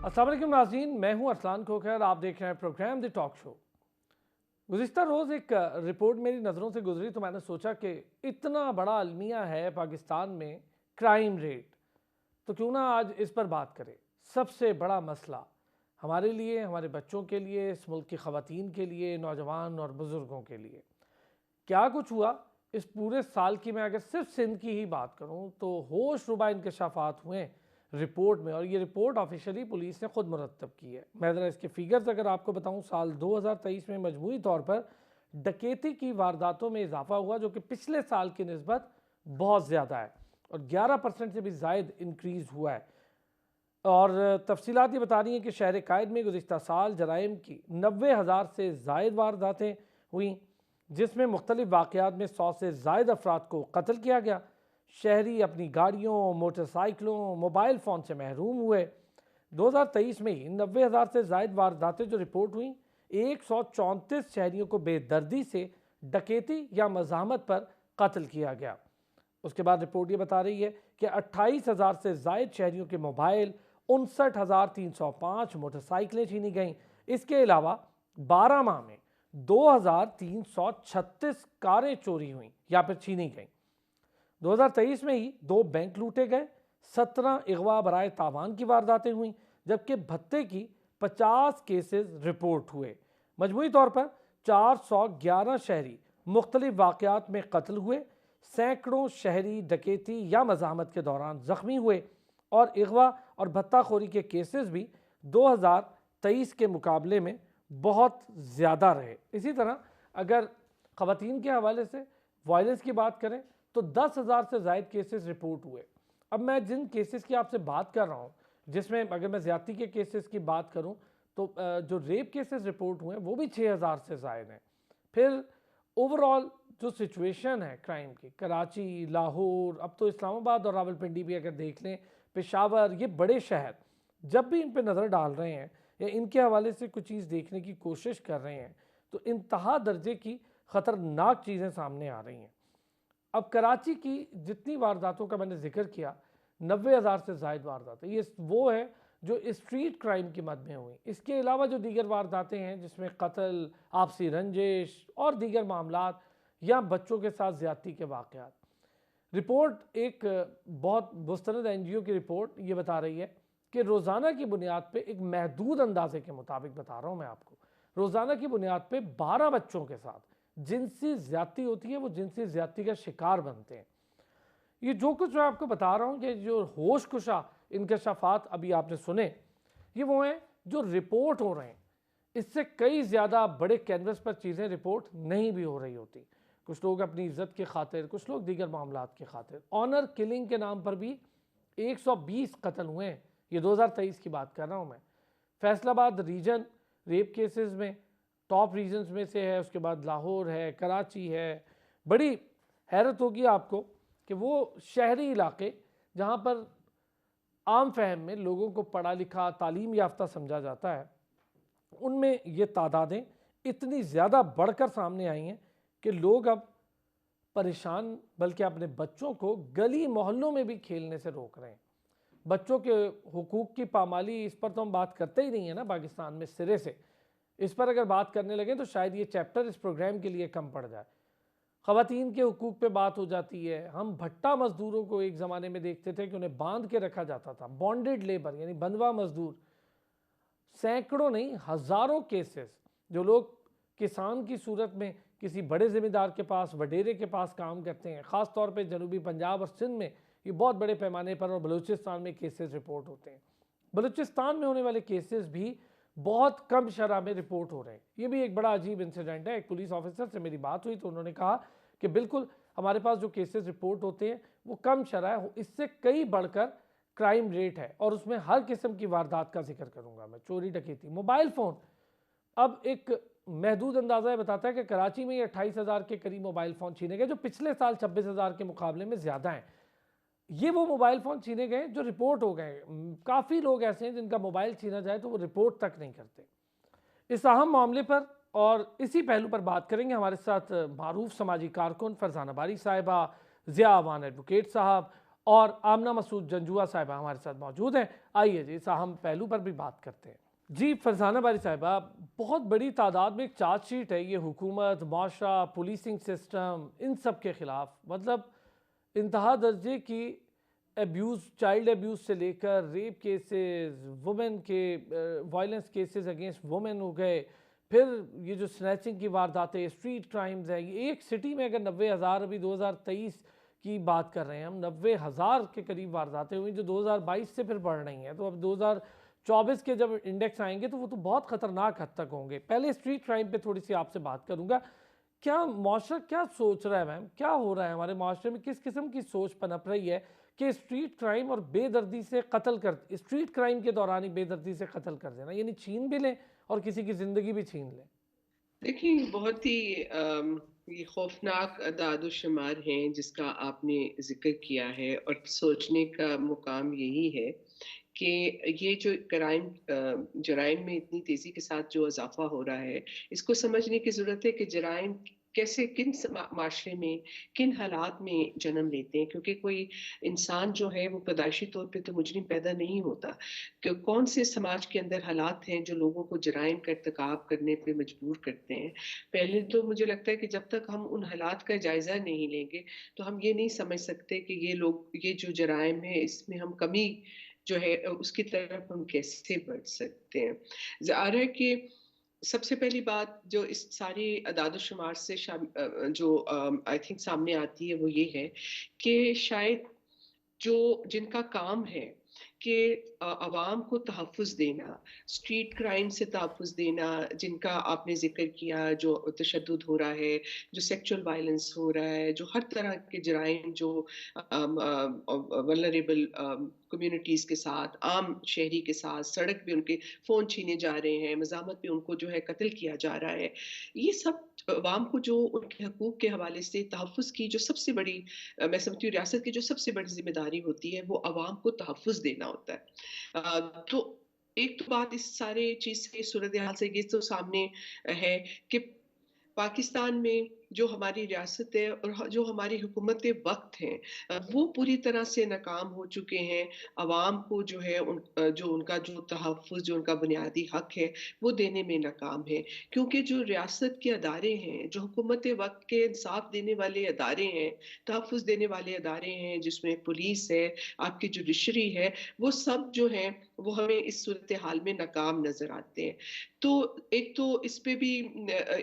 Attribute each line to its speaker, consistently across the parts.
Speaker 1: अस्सलाम वालेकुम नाज़रीन, मैं हूं अरसलान खोखर। आप देख रहे हैं प्रोग्राम द टॉक शो। गुज़िश्ता रोज़ एक रिपोर्ट मेरी नज़रों से गुजरी तो मैंने सोचा कि इतना बड़ा अलमिया है पाकिस्तान में क्राइम रेट, तो क्यों ना आज इस पर बात करें। सबसे बड़ा मसला हमारे लिए, हमारे बच्चों के लिए, इस मुल्क की ख़वातीन के लिए, नौजवान और बुज़ुर्गों के लिए क्या कुछ हुआ इस पूरे साल की। मैं अगर सिर्फ सिंध की ही बात करूं तो होश रुबा इंकशाफात हुए रिपोर्ट में, और ये रिपोर्ट ऑफिशियली पुलिस ने खुद मुरतब की है। मैं ज़रा इसके फिगर्स अगर आपको बताऊं, साल 2023 में मजमूई तौर पर डकैती की वारदातों में इजाफा हुआ जो कि पिछले साल की निस्बत बहुत ज़्यादा है और 11% से भी ज़ायद इंक्रीज़ हुआ है। और तफसीलात ये बता रही हैं कि शहर कायद में गुज़िश्ता साल जराइम की 90,000 से ज़ायद वारदातें हुई, जिसमें मुख्तलिफ वाक़यात में 100 से ज़ायद अफराद को कत्ल किया गया। शहरी अपनी गाड़ियों, मोटरसाइकिलों, मोबाइल फ़ोन से महरूम हुए। 2023 में ही 90,000 से ज़ायद वारदातें जो रिपोर्ट हुई, 134 शहरियों को बेदर्दी से डकैती या मज़ाहमत पर कत्ल किया गया। उसके बाद रिपोर्ट ये बता रही है कि 28,000 से ज़ायद शहरियों के मोबाइल, 59,305 मोटरसाइकिलें छीनी गईं। इसके अलावा 12 माह में 2,336 कारें चोरी हुई या फिर छीनी गईं। 2023 में ही 2 बैंक लूटे गए, 17 अगवा बराए तावान की वारदातें हुई, जबकि भत्ते की 50 केसेस रिपोर्ट हुए। मजमूई तौर पर 411 शहरी मुख्तलिफ वाक़यात में कत्ल हुए, सैकड़ों शहरी डकैती या मज़ाहमत के दौरान ज़ख्मी हुए और अगवा और भत्ताखोरी के केसेस भी 2023 के मुकाबले में बहुत ज़्यादा रहे। इसी तरह अगर ख़वातीन के हवाले से वायलेंस की बात करें तो 10,000 से ज़ायद केसेस रिपोर्ट हुए। अब मैं जिन केसेस की आपसे बात कर रहा हूँ, जिसमें अगर मैं ज़्यादती के केसेस की बात करूँ तो जो रेप केसेस रिपोर्ट हुए वो भी 6,000 से ज़ायद हैं। फिर ओवरऑल जो सिचुएशन है क्राइम की, कराची, लाहौर, अब तो इस्लामाबाद और रावलपिंडी भी अगर देख लें, पेशावर, ये बड़े शहर जब भी इन पर नज़र डाल रहे हैं या इनके हवाले से कुछ चीज़ देखने की कोशिश कर रहे हैं तो इंतहा दर्जे की ख़तरनाक चीज़ें सामने आ रही हैं। अब कराची की जितनी वारदातों का मैंने जिक्र किया, 90,000 से ज़ायद वारदातें, ये वो है जो स्ट्रीट क्राइम की मद में हुई। इसके अलावा जो दीगर वारदातें हैं जिसमें कत्ल, आपसी रंजिश और दीगर मामलात या बच्चों के साथ ज़्यादती के वाक़यात। रिपोर्ट एक बहुत मुस्तनद NGO की रिपोर्ट ये बता रही है कि रोज़ाना की बुनियाद पे, एक महदूद अंदाजे के मुताबिक बता रहा हूँ मैं आपको, रोज़ाना की बुनियाद पे 12 बच्चों के साथ जिनसी ज़्यादती होती है, वो जिनसी ज़्यादती का शिकार बनते हैं। ये जो कुछ मैं आपको बता रहा हूँ कि जो होश कुशा इंकशाफात अभी आपने सुने, ये वो हैं जो रिपोर्ट हो रहे हैं। इससे कई ज़्यादा बड़े कैनवस पर चीज़ें रिपोर्ट नहीं भी हो रही होती। कुछ लोग अपनी इज्जत की खातिर, कुछ लोग दीगर मामलात की खातिर, ऑनर किलिंग के नाम पर भी 120 कत्ल हुए हैं। ये 2023 की बात कर रहा हूँ मैं। फैसलाबाद रीजन रेप केसेस में टॉप रीजन्स में से है, उसके बाद लाहौर है, कराची है। बड़ी हैरत होगी आपको कि वो शहरी इलाके जहाँ पर आम फहम में लोगों को पढ़ा लिखा, तालीम याफ्ता समझा जाता है, उनमें ये तादादें इतनी ज़्यादा बढ़कर सामने आई हैं कि लोग अब परेशान, बल्कि अपने बच्चों को गली मोहल्लों में भी खेलने से रोक रहे हैं। बच्चों के हुकूक की पामाली, इस पर तो हम बात करते ही नहीं है ना पाकिस्तान में सिरे से। इस पर अगर बात करने लगे तो शायद ये चैप्टर इस प्रोग्राम के लिए कम पड़ जाए। ख़वातीन के हुकूक पे बात हो जाती है। हम भट्टा मजदूरों को एक ज़माने में देखते थे कि उन्हें बांध के रखा जाता था, बॉन्डेड लेबर यानी बंधवा मजदूर। सैकड़ों नहीं, हज़ारों केसेस जो लोग किसान की सूरत में किसी बड़े ज़िम्मेदार के पास, वडेरे के पास काम करते हैं, ख़ास तौर पे जनूबी पंजाब और सिंध में ये बहुत बड़े पैमाने पर, और बलूचिस्तान में केसेस रिपोर्ट होते हैं। बलूचिस्तान में होने वाले केसेस भी बहुत कम शरह में रिपोर्ट हो रहे हैं। ये भी एक बड़ा अजीब इंसिडेंट है। एक पुलिस ऑफिसर से मेरी बात हुई तो उन्होंने कहा कि बिल्कुल हमारे पास जो केसेस रिपोर्ट होते हैं वो कम शरह है, इससे कई बढ़कर क्राइम रेट है और उसमें हर किस्म की वारदात का जिक्र करूंगा मैं, चोरी, डकैती, मोबाइल फ़ोन। अब एक महदूद अंदाज़ा बताता है कि कराची में 28,000 के करीब मोबाइल फ़ोन छीने गए, जो पिछले साल 26,000 के मुकाबले में ज़्यादा हैं। ये वो मोबाइल फ़ोन छीने गए जो रिपोर्ट हो गए। काफ़ी लोग ऐसे हैं जिनका मोबाइल छीना जाए तो वो रिपोर्ट तक नहीं करते। इस अहम मामले पर और इसी पहलू पर बात करेंगे। हमारे साथ मारूफ समाजी कारकुन फरजाना बारी साहिबा, ज़िया अवान एडवोकेट साहब और आमना मसूद जंजुआ साहिबा हमारे साथ मौजूद हैं। आइए जी इस अहम पहलू पर भी बात करते हैं। जी फरजाना बारी साहिबा, बहुत बड़ी तादाद में एक चार्जशीट है ये हुकूमत, माशरा, पुलिसिंग सिस्टम, इन सब के ख़िलाफ़। मतलब इंतहा दर्जे की एब्यूज़, चाइल्ड एब्यूज़ से लेकर रेप केसेस, वुमेन के वायलेंस केसेस अगेंस्ट वुमेन हो गए, फिर ये जो स्नैचिंग की वारदातें, स्ट्रीट क्राइम्स हैं। ये एक सिटी में अगर 90,000, अभी 2023 की बात कर रहे हैं हम, 90,000 के करीब वारदातें हुई जो 2022 से फिर बढ़ रही हैं। तो अब 2024 के जब इंडेक्स आएंगे तो वो तो बहुत ख़तरनाक हद तक होंगे। पहले स्ट्रीट क्राइम पे थोड़ी सी आपसे बात करूँगा। क्या मुआशरा क्या सोच रहा है मैम, क्या हो रहा है हमारे माशरे में, किस किस्म की सोच पनप रही है कि स्ट्रीट क्राइम और बेदर्दी से कत्ल कर, स्ट्रीट क्राइम के दौरान ही बेदर्दी से कत्ल कर देना, यानी छीन भी लें और किसी की ज़िंदगी भी छीन लें।
Speaker 2: देखिए, बहुत ही ये खौफ़नाक अदाद-ओ-शुमार हैं जिसका आपने ज़िक्र किया है और सोचने का मुकाम यही है कि ये जो जराइम में इतनी तेज़ी के साथ जो इज़ाफ़ा हो रहा है, इसको समझने की ज़रूरत है कि जराइम कैसे किन माशरे में, किन हालात में जन्म लेते हैं, क्योंकि कोई इंसान जो है वो पैदाइशी तौर पे तो मुजरिम पैदा नहीं होता। कि कौन से समाज के अंदर हालात हैं जो लोगों को जराइम का इर्तिकाब करने पे मजबूर करते हैं। पहले तो मुझे लगता है कि जब तक हम उन हालात का जायज़ा नहीं लेंगे, तो हम ये नहीं समझ सकते कि ये जो जराइम है इसमें हम कमी जो है उसकी तरफ हम कैसे बढ़ सकते हैं। ज़ाहिर है कि सबसे पहली बात जो इस सारी अदाद-ओ-शुमार से जो आई थिंक सामने आती है वो ये है कि शायद जो जिनका काम है कि अवाम को तहफ़्फ़ुज़ देना, स्ट्रीट क्राइम से तहफ़्फ़ुज़ देना, जिनका आपने ज़िक्र किया, जो तशद्दुद हो रहा है, जो सेक्सुअल वायलेंस हो रहा है, जो हर तरह के जराइम जो वल्नरेबल कम्युनिटीज़ के साथ, आम शहरी के साथ, सड़क पे उनके फ़ोन छीने जा रहे हैं, मज़ामत पे उनको जो है कत्ल किया जा रहा है। ये सब अवाम को जो उनके हकूक़ के हवाले से तहफ़्फ़ुज़ की जो सबसे बड़ी मैं समझती हूँ रियासत की जो सबसे बड़ी ज़िम्मेदारी होती है वो अवाम को तहफ़्फ़ुज़ देना होता है। तो एक तो बात इस सारे चीज़ से सूरत-ए-हाल से ये तो सामने है कि पाकिस्तान में जो हमारी रियासत है और जो हमारी हुकूमत वक़्त हैं, वो पूरी तरह से नाकाम हो चुके हैं। अवाम को जो है जो उनका जो तहफ़्फ़ुज़, जो उनका बुनियादी हक है, वो देने में नाकाम है। क्योंकि जो रियासत के अदारे हैं, जो हुकूमत वक़्त के इंसाफ़ देने वाले अदारे हैं, तहफ़्फ़ुज़ देने वाले अदारे हैं, जिसमें पुलिस है, आपकी जुडिशरी है, वो सब जो हैं, वो हमें इस सूरत-ए-हाल में नाकाम नज़र आते हैं। तो एक तो इस पे भी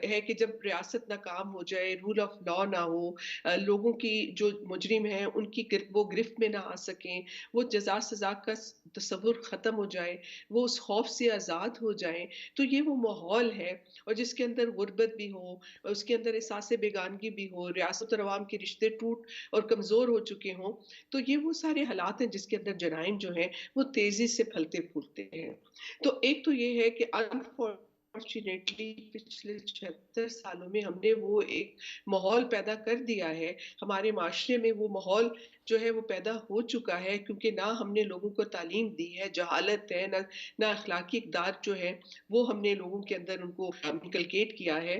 Speaker 2: है कि जब रियासत नाकाम हो जाए, रूल ऑफ लॉ ना हो, लोगों की जो मुजरिम हैं उनकी वो गिरफ्त में ना आ सकें, वो जज़ा सज़ा का तसव्वुर ख़त्म हो जाए, वो उस खौफ से आज़ाद हो जाएँ, तो ये वो माहौल है और जिसके अंदर गुर्बत भी हो, उसके अंदर एहसास बेगानगी भी हो, रियासत और अवाम के रिश्ते टूट और कमज़ोर हो चुके हों, तो ये वो सारे हालात हैं जिसके अंदर जराइम जो हैं वो तेज़ी से फलते-फूलते हैं। तो एक तो ये है कि अनफॉर्चुनेटली पिछले 76 सालों में हमने वो एक माहौल पैदा कर दिया है, हमारे माशरे में वो माहौल जो है वो पैदा हो चुका है क्योंकि ना हमने लोगों को तालीम दी है, जहालत है, ना अखलाकी इक़दार जो है वो हमने लोगों के अंदर उनको इनकलकेट किया है।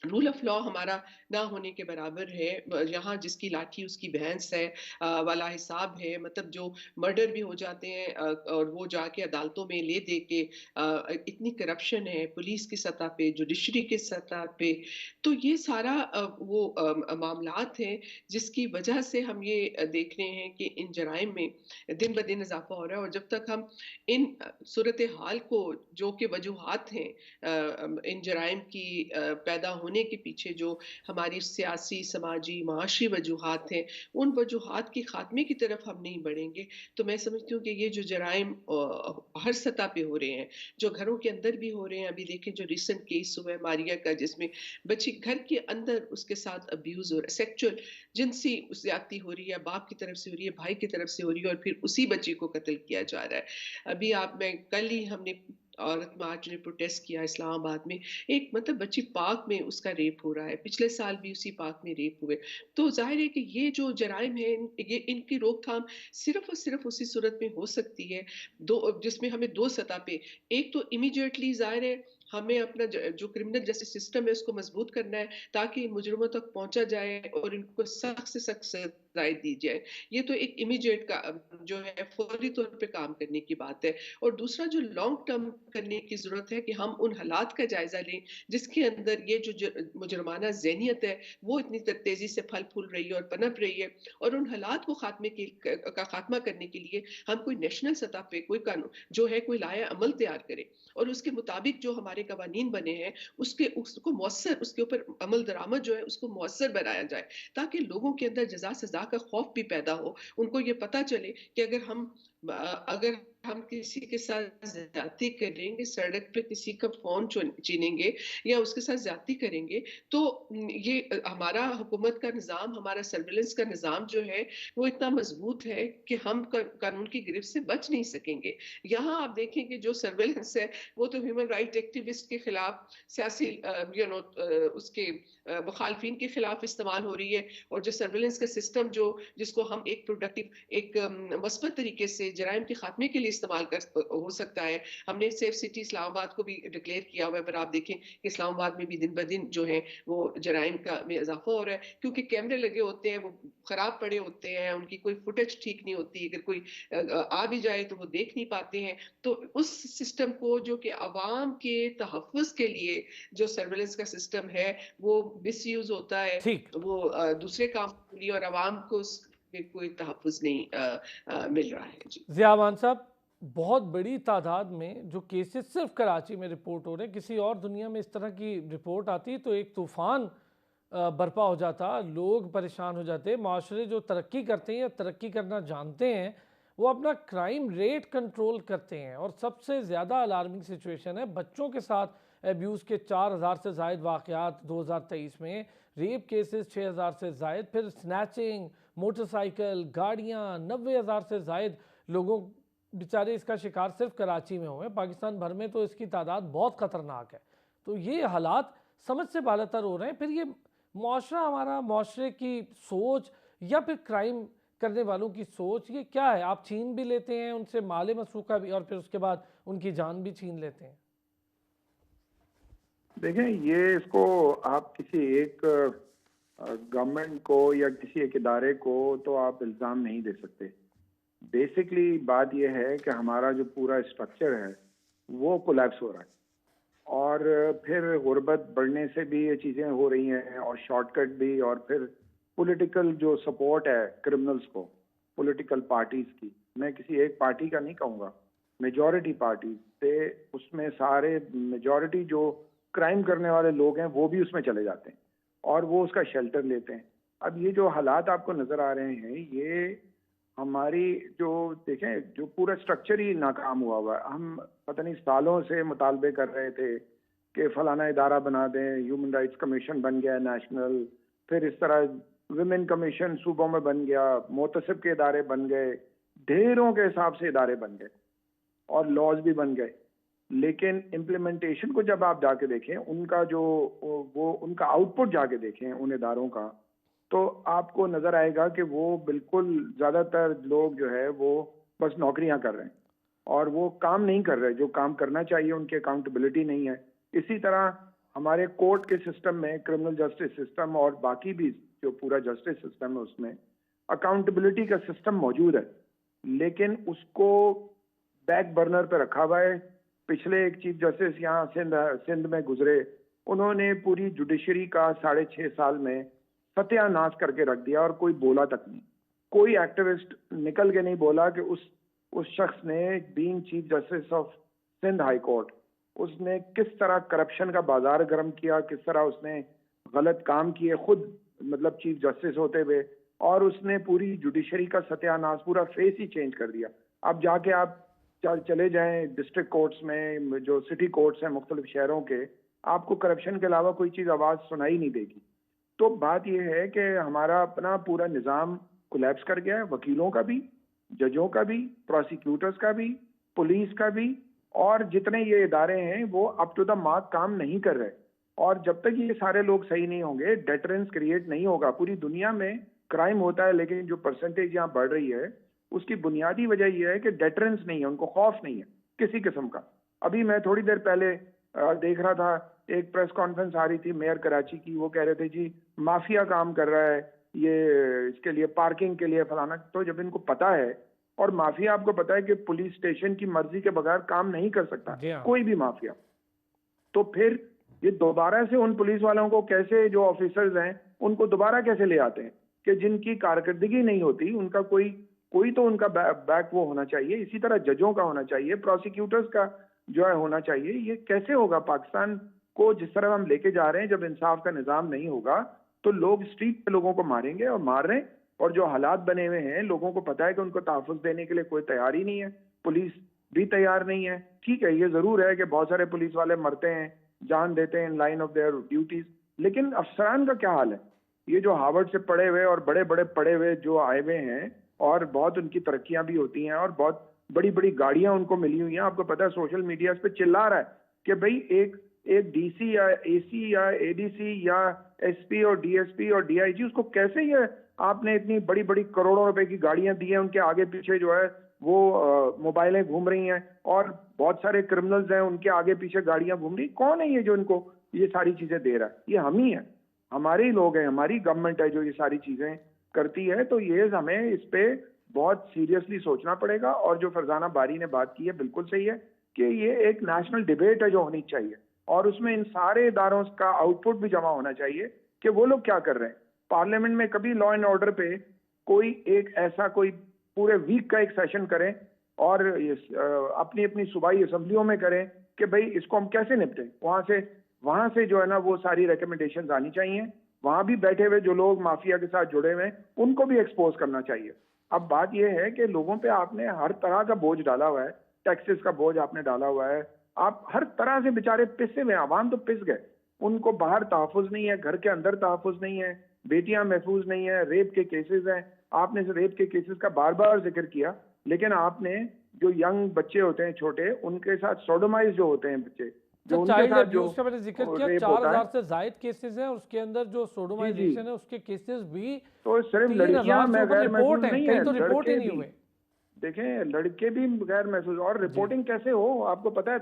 Speaker 2: रूल ऑफ लॉ हमारा ना होने के बराबर है। यहाँ जिसकी लाठी उसकी भैंस है वाला हिसाब है। मतलब जो मर्डर भी हो जाते हैं और वो जाके अदालतों में ले दे के इतनी करप्शन है पुलिस की सतह पे, जुडिशरी की सतह पे। तो ये सारा वो मामलात हैं जिसकी वजह से हम ये देख रहे हैं कि इन जराइम में दिन-ब-दिन इज़ाफ़ा हो रहा है और जब तक हम इन सूरत-ए-हाल को जो कि वजूहात हैं इन जराइम की पैदा होने के पीछे जो हमारी सियासी, समाजी, माशी वजूहात हैं, उन वजूहात के खात्मे की तरफ हम नहीं बढ़ेंगे, तो मैं समझती हूँ कि ये जो जराइम हर सतह पे हो रहे हैं, जो घरों के अंदर भी हो रहे हैं, अभी देखें जो रीसेंट केस हुआ है मारिया का जिसमें बच्ची घर के अंदर उसके साथ अब्यूज़ हो रहा है, सेक्सुअल जिनसी ज़्यादती हो रही है, बाप की तरफ से हो रही है, भाई की तरफ से हो रही है और फिर उसी बच्ची को कत्ल किया जा रहा है। अभी आप मैं कल ही हमने औरत मार्च ने प्रोटेस्ट किया इस्लामाबाद में एक मतलब बच्ची पार्क में उसका रेप हो रहा है, पिछले साल भी उसी पार्क में रेप हुए। तो ज़ाहिर है कि ये जो जराइम है ये इनकी रोकथाम सिर्फ़ और सिर्फ़ उसी सूरत में हो सकती है, दो जिसमें हमें 2 सतह पे एक तो इमीडिएटली ज़ाहिर है हमें अपना जो क्रिमिनल जस्टिस सिस्टम है उसको मज़बूत करना है ताकि मुजरिमों तक पहुँचा जाए और इनको सख्त से सख्त सजाएँ दी जाए। ये तो एक इमीडिएट का जो है फौरी तौर पे काम करने की बात है। और दूसरा जो लॉन्ग टर्म करने की ज़रूरत है कि हम उन हालात का जायज़ा लें, जिसके अंदर ये जो मुजरमाना ज़हनियत है, वो इतनी तेज़ी से फल-फूल रही है और पनप रही है। और उन हालात को खात्मे के का खात्मा करने के लिए हम कोई नेशनल सतह पे कोई कानून जो है कोई लाया अमल तैयार करें और उसके मुताबिक जो हमारे कवानीन बने हैं, उसको मौसर उसके ऊपर अमल दरामद जो है उसको मौसर बनाया जाए, ताकि लोगों के अंदर जज़ा सज़ा का खौफ भी पैदा हो। उनको ये पता चले कि अगर हम किसी के साथ ज़्यादती करेंगे, सड़क पे किसी का फ़ोन छीनेंगे या उसके साथ ज़्यादती करेंगे, तो ये हमारा हुकूमत का निज़ाम, हमारा सर्विलेंस का निज़ाम जो है, वो इतना मज़बूत है कि हम कानून की गिरफ्त से बच नहीं सकेंगे। यहाँ आप देखेंगे जो सर्विलेंस है, वो तो ह्यूमन राइट एक्टिविस्ट के खिलाफ सियासी उसके मुखालफिन के खिलाफ इस्तेमाल हो रही है। और जो सर्विलेंस का सिस्टम जिसको हम एक प्रोडक्टिव एक मस्बत तरीके से जराइम के खात्मे के लिए इस्तेमाल कर हो सकता है। हमने सेफ सिटी इस्लामाबाद को भी डिक्लेयर किया हुआ है, पर आप देखें कि इस्लामाबाद में भी दिन ब दिन जो है वो जराइम का में इजाफा हो रहा है, क्योंकि कैमरे लगे होते हैं, वो खराब पड़े होते हैं, उनकी कोई फुटेज ठीक नहीं होती, अगर कोई आ भी जाए तो वो देख नहीं पाते हैं। तो उस सिस्टम को जो कि अवाम के तहफ़्फ़ुज़ के लिए जो सर्विलेंस का सिस्टम है, वो मिसयूज़ होता है,
Speaker 1: ठीक।
Speaker 2: वो दूसरे काम के लिए, और अवाम को उसमें कोई तहफ़्फ़ुज़ नहीं मिल रहा है। जी।
Speaker 1: ज़ियावान साहब, बहुत बड़ी तादाद में जो केसेस सिर्फ कराची में रिपोर्ट हो रहे हैं, किसी और दुनिया में इस तरह की रिपोर्ट आती तो एक तूफ़ान बर्पा हो जाता, लोग परेशान हो जाते। माशरे जो तरक्की करते हैं या तरक्की करना जानते हैं, वो अपना क्राइम रेट कंट्रोल करते हैं। और सबसे ज़्यादा अलार्मिंग सिचुएशन है बच्चों के साथ एब्यूज़ के 4000 से ज़ायद वाक़यात 2023 में, रेप केसेस 6000 से ज़ायद, फिर स्नैचिंग, मोटरसाइकिल, गाड़ियाँ, 90,000 से ज़ायद लोगों बेचारे इसका शिकार सिर्फ कराची में हुए हैं। पाकिस्तान भर में तो इसकी तादाद बहुत ख़तरनाक है। तो ये हालात समझ से बालातर हो रहे हैं। फिर ये मुआशरा, हमारा मुआशरे की सोच या फिर क्राइम करने वालों की सोच, ये क्या है? आप छीन भी लेते हैं उनसे माले मसरूक़ा भी, और फिर उसके बाद उनकी जान भी छीन लेते हैं।
Speaker 3: देखें, ये इसको आप किसी एक गवर्नमेंट को या किसी एक इदारे को तो आप इल्ज़ाम नहीं दे सकते। बेसिकली बात यह है कि हमारा जो पूरा स्ट्रक्चर है वो कोलैप्स हो रहा है, और फिर गुर्बत बढ़ने से भी ये चीज़ें हो रही हैं, और शॉर्टकट भी, और फिर पॉलिटिकल जो सपोर्ट है क्रिमिनल्स को, पॉलिटिकल पार्टीज़ की, मैं किसी एक पार्टी का नहीं कहूँगा, मेजॉरिटी पार्टीज से, उसमें सारे मेजॉरिटी जो क्राइम करने वाले लोग हैं वो भी उसमें चले जाते हैं और वो उसका शेल्टर लेते हैं। अब ये जो हालात आपको नज़र आ रहे हैं, ये हमारी जो देखें जो पूरा स्ट्रक्चर ही नाकाम हुआ है। हम पता नहीं सालों से मुतालबे कर रहे थे कि फलाना इदारा बना दें, ह्यूमन राइट्स कमीशन बन गया नेशनल, फिर इस तरह विमेन कमीशन सूबों में बन गया, मोतसिब के इदारे बन गए, ढेरों के हिसाब से इदारे बन गए और लॉज भी बन गए। लेकिन इम्प्लीमेंटेशन को जब आप जाके देखें, उनका जो वो उनका आउटपुट जाके देखें उन इदारों का, तो आपको नजर आएगा कि वो बिल्कुल ज्यादातर लोग जो है वो बस नौकरियां कर रहे हैं और वो काम नहीं कर रहे जो काम करना चाहिए, उनकी अकाउंटेबिलिटी नहीं है। इसी तरह हमारे कोर्ट के सिस्टम में, क्रिमिनल जस्टिस सिस्टम और बाकी भी जो पूरा जस्टिस सिस्टम है उसमें अकाउंटेबिलिटी का सिस्टम मौजूद है, लेकिन उसको बैक बर्नर पे रखा हुआ है। पिछले एक चीफ जस्टिस यहाँ सिंध में गुजरे, उन्होंने पूरी जुडिशरी का 6.5 साल में सत्यानाश करके रख दिया और कोई बोला तक नहीं। कोई एक्टिविस्ट निकल के नहीं बोला कि उस शख्स ने, being chief justice of Sindh high court, उसने किस तरह करप्शन का बाजार गर्म किया, किस तरह उसने गलत काम किए खुद, मतलब चीफ जस्टिस होते हुए, और उसने पूरी जुडिशरी का सत्यानाश, पूरा फेस ही चेंज कर दिया। अब जाके आप चले जाएं डिस्ट्रिक्ट कोर्ट्स में, जो सिटी कोर्ट्स हैं मुख्तलिफ शहरों के, आपको करप्शन के अलावा कोई चीज़ आवाज़ सुनाई नहीं देगी। तो बात यह है कि हमारा अपना पूरा निज़ाम कोलैप्स कर गया है, वकीलों का भी, जजों का भी, प्रोसिक्यूटर्स का भी, पुलिस का भी, और जितने ये इदारे हैं वो अप टू द मार्क काम नहीं कर रहे। और जब तक ये सारे लोग सही नहीं होंगे, डेटरेंस क्रिएट नहीं होगा। पूरी दुनिया में क्राइम होता है, लेकिन जो परसेंटेज यहाँ बढ़ रही है उसकी बुनियादी वजह यह है कि डेटरेंस नहीं है, उनको खौफ नहीं है किसी किस्म का। अभी मैं थोड़ी देर पहले देख रहा था, एक प्रेस कॉन्फ्रेंस आ रही थी मेयर कराची की, वो कह रहे थे जी माफिया काम कर रहा है, ये इसके लिए पार्किंग के लिए फलाना। तो जब इनको पता है, और माफिया आपको पता है कि पुलिस स्टेशन की मर्जी के बगैर काम नहीं कर सकता
Speaker 1: जी हाँ।
Speaker 3: कोई भी माफिया, तो फिर ये दोबारा से उन पुलिस वालों को कैसे, जो ऑफिसर्स हैं उनको दोबारा कैसे ले आते हैं कि जिनकी कारकर्दगी नहीं होती, उनका कोई कोई तो उनका बैक वो होना चाहिए। इसी तरह जजों का होना चाहिए, प्रोसिक्यूटर्स का जो है होना चाहिए। ये कैसे होगा? पाकिस्तान को जिस तरह हम लेके जा रहे हैं, जब इंसाफ का निजाम नहीं होगा तो लोग स्ट्रीट पे लोगों को मारेंगे और मार रहे हैं। और जो हालात बने हुए हैं, लोगों को पता है कि उनको तहफ़्फ़ुज़ देने के लिए कोई तैयार ही नहीं है, पुलिस भी तैयार नहीं है। ठीक है, ये जरूर है कि बहुत सारे पुलिस वाले मरते हैं, जान देते हैं in line of their duties, लेकिन अफसरान का क्या हाल है? ये जो हार्वर्ड से पढ़े हुए और बड़े बड़े पढ़े हुए जो आए हुए हैं, और बहुत उनकी तरक्कियां भी होती हैं और बहुत बड़ी बड़ी गाड़ियां उनको मिली हुई हैं। आपको पता है सोशल मीडिया पे चिल्ला रहा है कि भाई एक एक डीसी या एसी या एडीसी या एसपी और डीएसपी और डीआईजी, उसको कैसे ये आपने इतनी बड़ी बड़ी करोड़ों रुपए की गाड़ियां दी हैं, उनके आगे पीछे जो है वो मोबाइलें घूम रही हैं, और बहुत सारे क्रिमिनल्स हैं उनके आगे पीछे गाड़ियां घूम रही। कौन है ये जो इनको ये सारी चीजें दे रहा है? ये हम ही है, हमारे ही लोग हैं, हमारी गवर्नमेंट है जो ये सारी चीजें करती है। तो ये हमें इस पे बहुत सीरियसली सोचना पड़ेगा। और जो फरजाना बारी ने बात की है बिल्कुल सही है कि ये एक नेशनल डिबेट है जो होनी चाहिए, और उसमें इन सारे इदारों का आउटपुट भी जमा होना चाहिए कि वो लोग क्या कर रहे हैं। पार्लियामेंट में कभी लॉ एंड ऑर्डर पे कोई एक ऐसा कोई पूरे वीक का एक सेशन करें और अपनी अपनी सूबाई असेंबलियों में करें कि भाई इसको हम कैसे निपटें। वहां से जो है ना वो सारी रिकमेंडेशंस आनी चाहिए। वहां भी बैठे हुए जो लोग माफिया के साथ जुड़े हुए हैं उनको भी एक्सपोज करना चाहिए। अब बात यह है कि लोगों पे आपने हर तरह का बोझ डाला हुआ है, टैक्सेस का बोझ आपने डाला हुआ है, आप हर तरह से बेचारे पिसे हुए, आवाम तो पिस गए। उनको बाहर तहफ़्फ़ुज़ नहीं है, घर के अंदर तहफ़्फ़ुज़ नहीं है, बेटियां महफूज नहीं है, रेप के केसेस हैं। आपने रेप के केसेस का बार बार जिक्र किया, लेकिन आपने जो यंग बच्चे होते हैं छोटे, उनके साथ सोडोमाइज जो होते हैं बच्चे, जो उनके
Speaker 1: चाइल्ड
Speaker 3: साथ जो
Speaker 1: अब्यूज का मैंने जिक्र किया,
Speaker 3: रेप होता
Speaker 1: 4000
Speaker 3: है,
Speaker 1: से जायद केसेस हैं, उसके अंदर जो
Speaker 3: जी जी,
Speaker 1: सोडोमाइजेशन है उसके केसेस भी
Speaker 3: तो सिर्फ
Speaker 1: 3000
Speaker 3: लड़कियां
Speaker 1: से
Speaker 3: मैं
Speaker 1: ऊपर
Speaker 3: गैर
Speaker 1: रिपोर्ट
Speaker 3: महफूज
Speaker 1: हैं,
Speaker 3: नहीं
Speaker 1: कहीं
Speaker 3: है,
Speaker 1: तो रिपोर्ट ही
Speaker 3: लड़के
Speaker 1: नहीं
Speaker 3: भी
Speaker 1: हुए।
Speaker 3: देखें, लड़के भी गैर महसूस। और
Speaker 1: जी
Speaker 3: रिपोर्टिंग कैसे हो? आपको पता है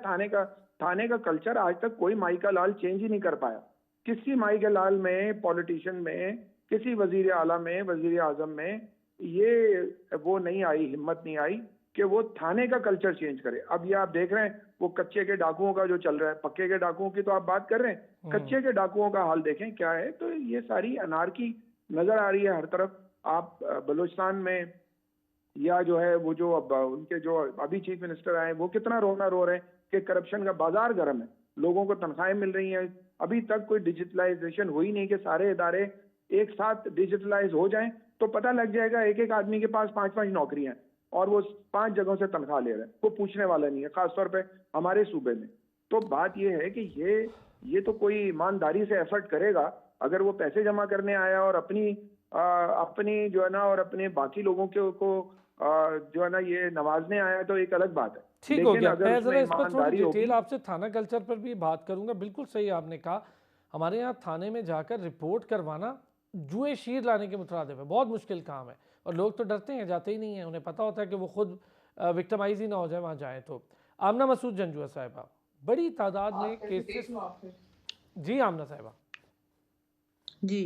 Speaker 3: थाने का कल्चर आज तक कोई माई का लाल चेंज ही नहीं कर पाया। किसी माई के लाल में, पॉलिटिशियन में, किसी वजीर आला में, वजीर आजम में ये वो नहीं आई, हिम्मत नहीं आई कि वो थाने का कल्चर चेंज करे। अब ये आप देख रहे हैं वो कच्चे के डाकुओं का जो चल रहा है, पक्के के डाकुओं की तो आप बात कर रहे हैं, कच्चे के डाकुओं का हाल देखें क्या है। तो ये सारी अनारकी नजर आ रही है हर तरफ। आप बलूचिस्तान में या जो है वो जो अब उनके जो अभी चीफ मिनिस्टर आए वो कितना रोना रो रहे हैं कि करप्शन का बाजार गर्म है, लोगों को तनख्वाहें मिल रही हैं। अभी तक कोई डिजिटलाइजेशन हुई नहीं कि सारे इदारे एक साथ डिजिटलाइज हो जाएं, तो पता लग जाएगा एक एक आदमी के पास 5-5 नौकरियां हैं और वो 5 जगहों से तनख्वाह ले रहे हैं, वो पूछने वाला नहीं है, खासतौर पे हमारे सूबे में। तो बात ये है कि ये तो कोई ईमानदारी से एफर्ट करेगा। अगर वो पैसे जमा करने आया और अपनी जो है ना और अपने बाकी लोगों को जो है ना ये नवाजने आया तो एक अलग बात है,
Speaker 1: ठीक हो
Speaker 3: लेकिन
Speaker 1: गया।
Speaker 3: अगर
Speaker 1: मैं
Speaker 3: उसमें
Speaker 1: ज़रा इस पर थोड़ी
Speaker 3: ईमानदारी
Speaker 1: डिटेल
Speaker 3: होगी।
Speaker 1: आपसे थाना कल्चर पर भी बात करूंगा। बिल्कुल सही आपने कहा, हमारे यहाँ थाने में जाकर रिपोर्ट करवाना जुए शीर लाने के मुतरादिफ है, बहुत मुश्किल काम है और लोग तो डरते हैं, जाते ही नहीं हैं। उन्हें पता होता है कि वो खुद विक्टिमाइज ही ना हो जाए वहाँ जाए तो। आमना मसूद जंजुआ साहिबा, बड़ी तादाद में केसेस। जी आमना साहिबा,
Speaker 4: जी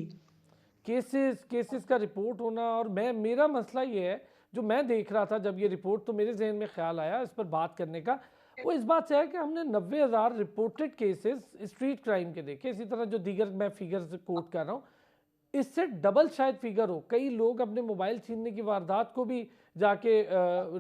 Speaker 1: केसेस का रिपोर्ट होना, और मेरा मसला ये है जो मैं देख रहा था जब ये रिपोर्ट, तो मेरे जहन में ख्याल आया इस पर बात करने का, वो इस बात से है कि हमने 90,000 रिपोर्टेड केसेस स्ट्रीट क्राइम के देखे। इसी तरह जो दीगर मैं फिगर्स कोट कर रहा हूँ, इससे डबल शायद फिगर हो। कई लोग अपने मोबाइल छीनने की वारदात को भी जाके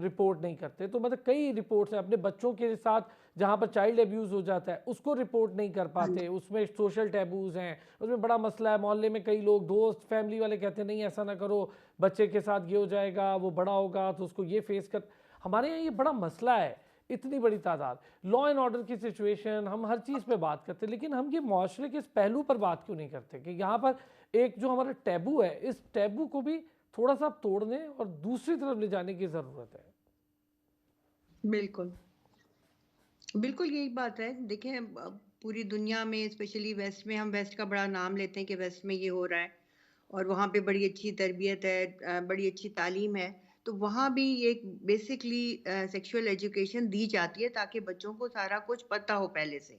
Speaker 1: रिपोर्ट नहीं करते। तो मतलब कई रिपोर्ट्स हैं, अपने बच्चों के साथ जहाँ पर चाइल्ड अब्यूज़ हो जाता है उसको रिपोर्ट नहीं कर पाते, उसमें सोशल टैबूज़ हैं, उसमें बड़ा मसला है। मोहल्ले में कई लोग, दोस्त, फैमिली वाले कहते हैं नहीं ऐसा ना करो, बच्चे के साथ ये हो जाएगा, वो बड़ा होगा तो उसको ये फेस कर। हमारे यहाँ ये बड़ा मसला है, इतनी बड़ी तादाद। लॉ एंड ऑर्डर की सिचुएशन, हम हर चीज़ पे बात करते हैं, लेकिन हम ये मुआशरे के इस पहलू पर बात क्यों नहीं करते कि यहाँ पर एक जो हमारा टैबू है, इस टैबू को भी थोड़ा सा तोड़ने और दूसरी तरफ ले जाने की ज़रूरत है।
Speaker 4: बिल्कुल बिल्कुल यही बात है। देखें पूरी दुनिया में, स्पेशली वेस्ट में, हम वेस्ट का बड़ा नाम लेते हैं कि वेस्ट में ये हो रहा है और वहाँ पे बड़ी अच्छी तरबियत है, बड़ी अच्छी तालीम है। तो वहाँ भी एक बेसिकली सेक्सुअल एजुकेशन दी जाती है ताकि बच्चों को सारा कुछ पता हो पहले से,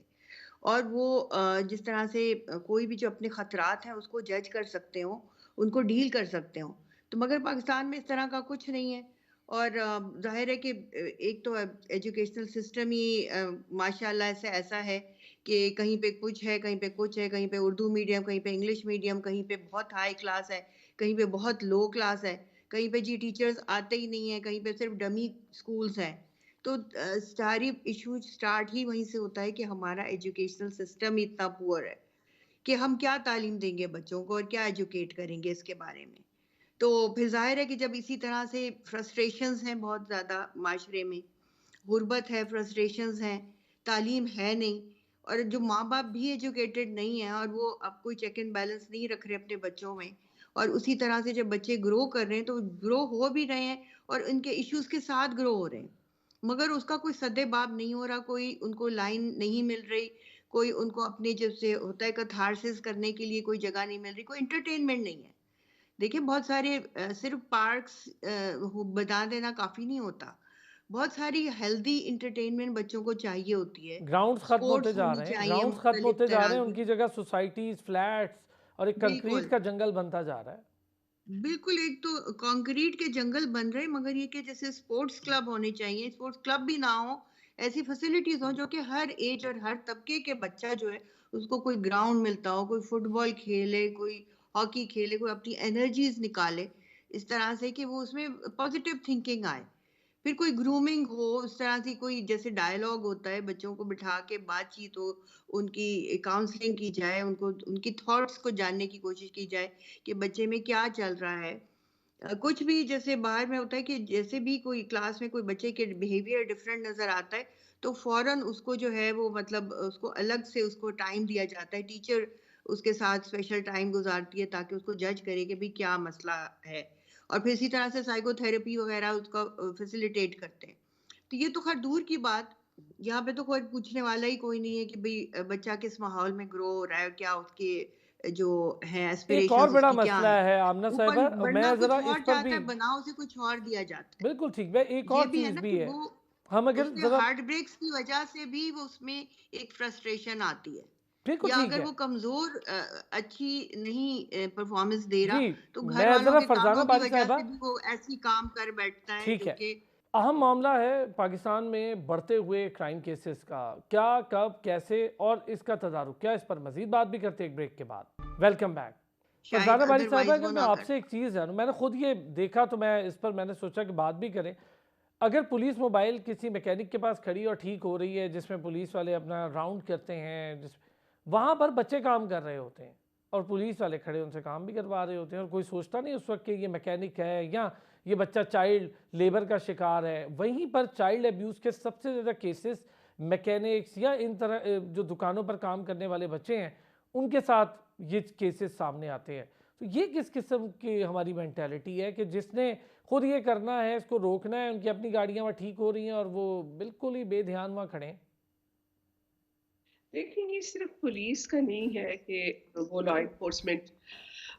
Speaker 4: और वो जिस तरह से कोई भी जो अपने खतरात हैं उसको जज कर सकते हो, उनको डील कर सकते हो। तो मगर पाकिस्तान में इस तरह का कुछ नहीं है। और ज़ाहिर है कि एक तो एजुकेशनल सिस्टम ही माशाल्लाह से ऐसा है कि कहीं पे कुछ है, कहीं पे कुछ है, कहीं पे उर्दू मीडियम, कहीं पे इंग्लिश मीडियम, कहीं पे बहुत हाई क्लास है, कहीं पे बहुत लो क्लास है, कहीं पे जी टीचर्स आते ही नहीं है, कहीं पे सिर्फ डमी स्कूल्स हैं। तो सारी इशू स्टार्ट ही वहीं से होता है कि हमारा एजुकेशनल सिस्टम ही इतना पुअर है कि हम क्या तालीम देंगे बच्चों को और क्या एजुकेट करेंगे इसके बारे में। तो फिर ज़ाहिर है कि जब इसी तरह से फ्रस्ट्रेशंस हैं बहुत ज़्यादा माशरे में, गुर्बत है, फ्रस्ट्रेशंस हैं, तालीम है नहीं, और जो माँ-बाप भी एजुकेटेड नहीं हैं और वो अब कोई चेक एंड बैलेंस नहीं रख रहे अपने बच्चों में, और उसी तरह से जब बच्चे ग्रो कर रहे हैं तो ग्रो हो भी रहे हैं और उनके इश्यूज़ के साथ ग्रो हो रहे हैं। मगर उसका कोई सद्देबाब नहीं हो रहा, कोई उनको लाइन नहीं मिल रही, कोई उनको अपने जैसे होता है कैथारसिस करने के लिए कोई जगह नहीं मिल रही, कोई एंटरटेनमेंट नहीं है। देखिए बहुत सारे सिर्फ पार्क्स बना देना काफ़ी नहीं होता। बहुत सारी हेल्दी एंटरटेनमेंट बच्चों को चाहिए होती है।
Speaker 1: ग्राउंड्स खत्म होते
Speaker 4: स्पोर्ट्स
Speaker 1: जा
Speaker 4: होनी
Speaker 1: रहे हैं,
Speaker 4: चाहिए
Speaker 1: ग्राउंड्स खत्म
Speaker 4: मुख्तलिफ
Speaker 1: होते जा
Speaker 4: तरह
Speaker 1: रहे हैं,
Speaker 4: की।
Speaker 1: उनकी जगह सोसाइटीज, फ्लैट्स और एक कंक्रीट
Speaker 4: बिल्कुल।
Speaker 1: का जंगल बनता जा रहा है।
Speaker 4: बिल्कुल, एक तो कंक्रीट के जंगल बन रहे हैं, मगर ये कि जैसे स्पोर्ट्स क्लब होने चाहिए, स्पोर्ट्स क्लब भी ना हो, ऐसी फैसिलिटीज़ हो जो कि हर एज और हर तबके के बच्चा जो है, उसको कोई ग्राउंड मिलता हो, कोई फुटबॉल खेले, कोई हॉकी खेले, कोई अपनी एनर्जीज़ निकाले, इस तरह से कि वो उसमें पॉजिटिव थिंकिंग आए। फिर कोई ग्रूमिंग हो, उस तरह से कोई जैसे डायलॉग होता है, बच्चों को बिठा के बातचीत हो, उनकी काउंसलिंग की जाए, उनको उनकी थॉट्स को जानने की कोशिश की जाए कि बच्चे में क्या चल रहा है। कुछ भी जैसे बाहर में होता है कि जैसे भी कोई क्लास में कोई बच्चे के बिहेवियर डिफरेंट नज़र आता है, तो फ़ौरन उसको जो है वो मतलब उसको अलग से उसको टाइम दिया जाता है। टीचर उसके साथ स्पेशल टाइम गुज़ारती है ताकि उसको जज करे कि भई क्या मसला है। और फिर इसी तरह से साइकोथेरेपी वग़ैरह उसका फैसिलिटेट करते हैं। तो ये तो ख़ैर दूर की बात, यहाँ पे तो कोई पूछने वाला ही कोई नहीं है कि भई बच्चा किस माहौल में ग्रो हो रहा है, क्या उसके जो हैं
Speaker 1: एक और
Speaker 4: एस्पिरेशंस
Speaker 1: बड़ा
Speaker 4: उसकी क्या
Speaker 1: मसला
Speaker 4: हैं।
Speaker 1: है आमना
Speaker 4: ऊपर
Speaker 1: साहिबा,
Speaker 4: बढ़ना
Speaker 1: मैं
Speaker 4: कुछ
Speaker 1: ज़रा इस
Speaker 4: और
Speaker 1: पर
Speaker 4: चाहता
Speaker 1: भी
Speaker 4: है, बनाव से कुछ और दिया जाता है।
Speaker 1: बिल्कुल ठीक है, एक
Speaker 4: ये
Speaker 1: और
Speaker 4: भी है
Speaker 1: चीज़
Speaker 4: ना
Speaker 1: भी
Speaker 4: कि
Speaker 1: है।
Speaker 4: वो
Speaker 1: हम अगर
Speaker 4: उसके
Speaker 1: ज़रा
Speaker 4: हार्ट ब्रेक्स की वजह से भी वो उसमें एक फ्रस्ट्रेशन आती है।
Speaker 1: बिल्कुल
Speaker 4: या
Speaker 1: ठीक
Speaker 4: अगर
Speaker 1: है।
Speaker 4: वो कमज़ोर अच्छी नहीं परफ़ॉर्मेंस दे रहा,
Speaker 1: जी,
Speaker 4: तो घर
Speaker 1: मैं
Speaker 4: वालों
Speaker 1: ज़रा
Speaker 4: के
Speaker 1: फरज़ाना
Speaker 4: तानों की
Speaker 1: बारी
Speaker 4: वजह
Speaker 1: साहिबा
Speaker 4: से भी वो ऐसी काम कर बैठता है
Speaker 1: ठीक
Speaker 4: जो
Speaker 1: है।
Speaker 4: कि
Speaker 1: अहम मामला है पाकिस्तान में बढ़ते हुए क्राइम केसेस का। क्या, कब, कैसे और इसका तदारुक क्या, इस पर मज़ीद बात भी करते हैं एक ब्रेक के बाद। Welcome back.
Speaker 4: शायद
Speaker 1: फरज़ाना बारी साहिबा,
Speaker 4: अदरवाइज़
Speaker 1: अगर
Speaker 4: वो
Speaker 1: मैं
Speaker 4: ना
Speaker 1: आपसे
Speaker 4: करता।
Speaker 1: एक चीज़ जानूँ, मैंने खुद ये देखा तो मैं इस पर मैंने सोचा कि बात भी करें। अगर पुलिस मोबाइल किसी मैकेनिक के पास खड़ी और ठीक हो रही है, जिसमें पुलिस वाले अपना राउंड करते हैं, जिस वहाँ पर बच्चे काम कर रहे होते हैं और पुलिस वाले खड़े उनसे काम भी करवा रहे होते हैं, और कोई सोचता नहीं उस वक्त कि ये मैकेनिक है या ये बच्चा चाइल्ड लेबर का शिकार है। वहीं पर चाइल्ड अब्यूज़ के सबसे ज़्यादा केसेस मैकेनिक्स या इन तरह जो दुकानों पर काम करने वाले बच्चे हैं उनके साथ ये केसेस सामने आते हैं। तो ये किस किस्म की हमारी मेंटालिटी है कि जिसने खुद ये करना है, इसको रोकना है, उनकी अपनी गाड़ियाँ वहाँ ठीक हो रही हैं और वो बिल्कुल ही बेध्यान वहाँ खड़े हैं।
Speaker 2: देखिए, ये सिर्फ पुलिस का नहीं है कि वो लॉ एनफोर्समेंट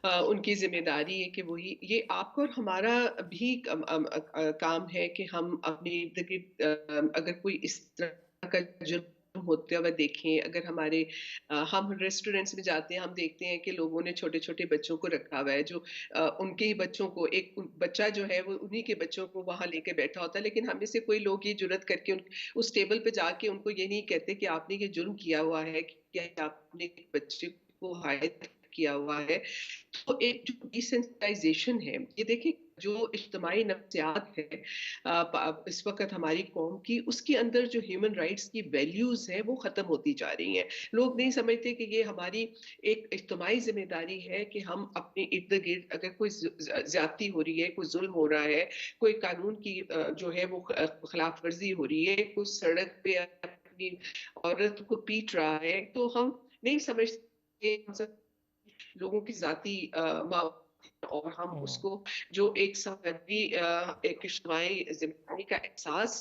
Speaker 2: उनकी ज़िम्मेदारी है कि वही ये आपका और हमारा भी काम है कि हम अपने इर्द-गिर्द अगर कोई इस तरह का जुर्म होते हुए देखें, अगर हम रेस्टोरेंट्स में जाते हैं, हम देखते हैं कि लोगों ने छोटे-छोटे बच्चों को रखा हुआ है, जो उनके ही बच्चों को बच्चा जो है वो उन्हीं के बच्चों को वहाँ लेके बैठा होता है, लेकिन हम में से कोई लोग ये जुर्अत करके उस टेबल पे जाके उनको ये नहीं कहते कि आपने ये जुर्म किया हुआ है, कि आपने एक बच्चे को हायर किया हुआ है। तो एक जो डिसेंसिटाइजेशन है, ये देखिए जो इज्तिमाई नफ्सियात है इस वक्त हमारी कौम की, उसके अंदर जो ह्यूमन राइट्स की वैल्यूज है वो खत्म होती जा रही हैं। लोग नहीं समझते कि ये हमारी एक इज्तिमाई जिम्मेदारी है कि हम अपने इर्द गिर्द अगर कोई ज्यादती हो रही है, कोई जुल्म हो रहा है, कोई कानून की जो है वो खिलाफ वर्जी हो रही है, कोई सड़क पे अपनी औरत को पीट रहा है, तो हम नहीं समझते लोगों की जाती और हम
Speaker 1: हम्म।
Speaker 2: उसको जो एक समाजी एक इज्तिमाई जिम्मेदारी का एहसास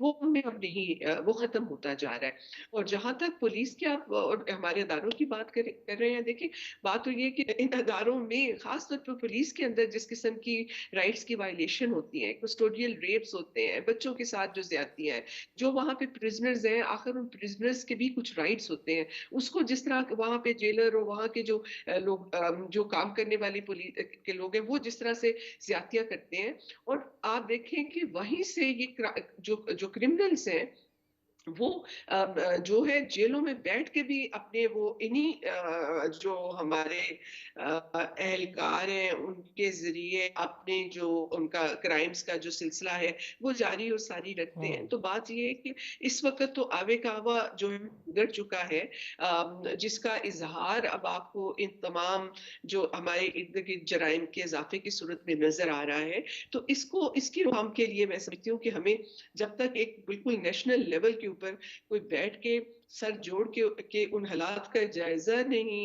Speaker 2: वो हमें अब नहीं वो ख़त्म होता जा रहा है। और जहाँ तक पुलिस की आप और हमारे अदारों की बात कर रहे हैं, देखिए बात तो ये है कि इन अदारों में ख़ास तौर पर पुलिस के अंदर जिस किस्म की राइट्स की वायलेशन होती है, कस्टोडियल रेप्स होते हैं, बच्चों के साथ जो ज़्यादतियाँ हैं, जो वहाँ पे प्रिज़नर्स हैं, आखिर उन प्रिज़नर्स के भी कुछ राइट्स होते हैं। उसको जिस तरह वहाँ पे जेलर और वहाँ के जो लोग जो काम करने वाले के लोग हैं, वो जिस तरह से ज़्यादतियाँ करते हैं, और आप देखें कि वहीं से ये जो जो क्रिमिनल्स हैं, वो जो है जेलों में बैठ के भी अपने वो इन्हीं जो हमारे एहलकार हैं उनके ज़रिए अपने जो उनका क्राइम्स का जो सिलसिला है वो जारी और सारी रखते हैं। तो बात ये है कि इस वक़्त तो आवे-कावा जो है बिगड़ चुका है, जिसका इज़हार अब आपको इन तमाम जो हमारे इर्द-गिर्द जराइम के इज़ाफ़े की सूरत में नज़र आ रहा है। तो इसकी रोकथाम के लिए मैं समझती हूँ कि हमें जब तक एक बिल्कुल नेशनल लेवल के ऊपर कोई बैठ के सर जोड़ के उन हालात का जायजा नहीं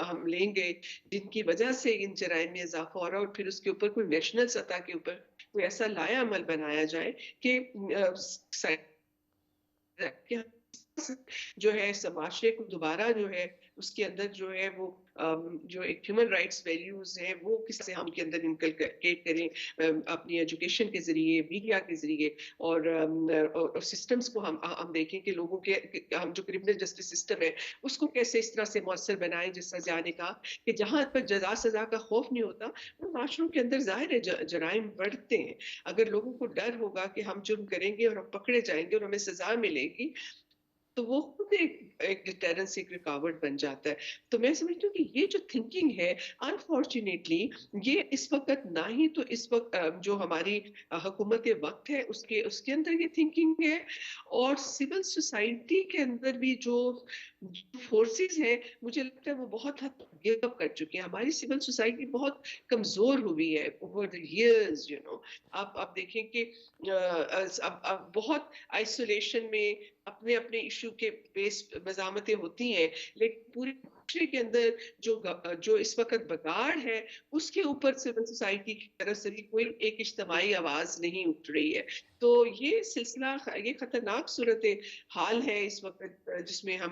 Speaker 2: हम लेंगे जिनकी वजह से इन जराइम में इजाफा हो रहा है, और फिर उसके ऊपर कोई नेशनल सतह के ऊपर कोई ऐसा लाया अमल बनाया जाए कि कि जो है समाशरे को दोबारा जो है उसके अंदर जो है वो जो एक ह्यूमन राइट्स वैल्यूज हैं वो किससे हम के अंदर इनकलकेट करें, अपनी एजुकेशन के जरिए, मीडिया के जरिए, और सिस्टम्स को हम देखें कि लोगों के हम जो क्रिमिनल जस्टिस सिस्टम है उसको कैसे इस तरह से मौसर बनाएं, जिस तरह जाने का कि जहां पर जजा सजा का खौफ नहीं होता, उन माशरों के अंदर जाहिर है जराइम बढ़ते हैं। अगर लोगों को डर होगा कि हम जुर्म करेंगे और हम पकड़े जाएंगे और हमें सजा मिलेगी, तो वो खुद एक डिटरेंस, एक रुकावट बन जाता है। तो मैं समझती हूँ कि ये जो थिंकिंग है, अनफॉर्चुनेटली ये इस वक़्त ना ही तो इस वक़्त जो हमारी हुकूमत वक़्त है उसके उसके अंदर ये थिंकिंग है, और सिविल सोसाइटी के अंदर भी जो फोर्सेस हैं, मुझे लगता है वो बहुत हद तक गिव अप कर चुके हैं। हमारी सिविल सोसाइटी बहुत कमज़ोर हुई है over the years, you know. आप देखें कि अब बहुत आइसोलेशन में अपने इशू के बेस मज़ामतें होती हैं, लेकिन पूरे माशरे के अंदर जो इस वक़्त बगाड़ है, उसके ऊपर सिविल सोसाइटी की तरफ से भी कोई एक इज्तिमाई आवाज़ नहीं उठ रही है। तो ये सिलसिला ये खतरनाक सूरत हाल है इस वक़्त, जिसमें हम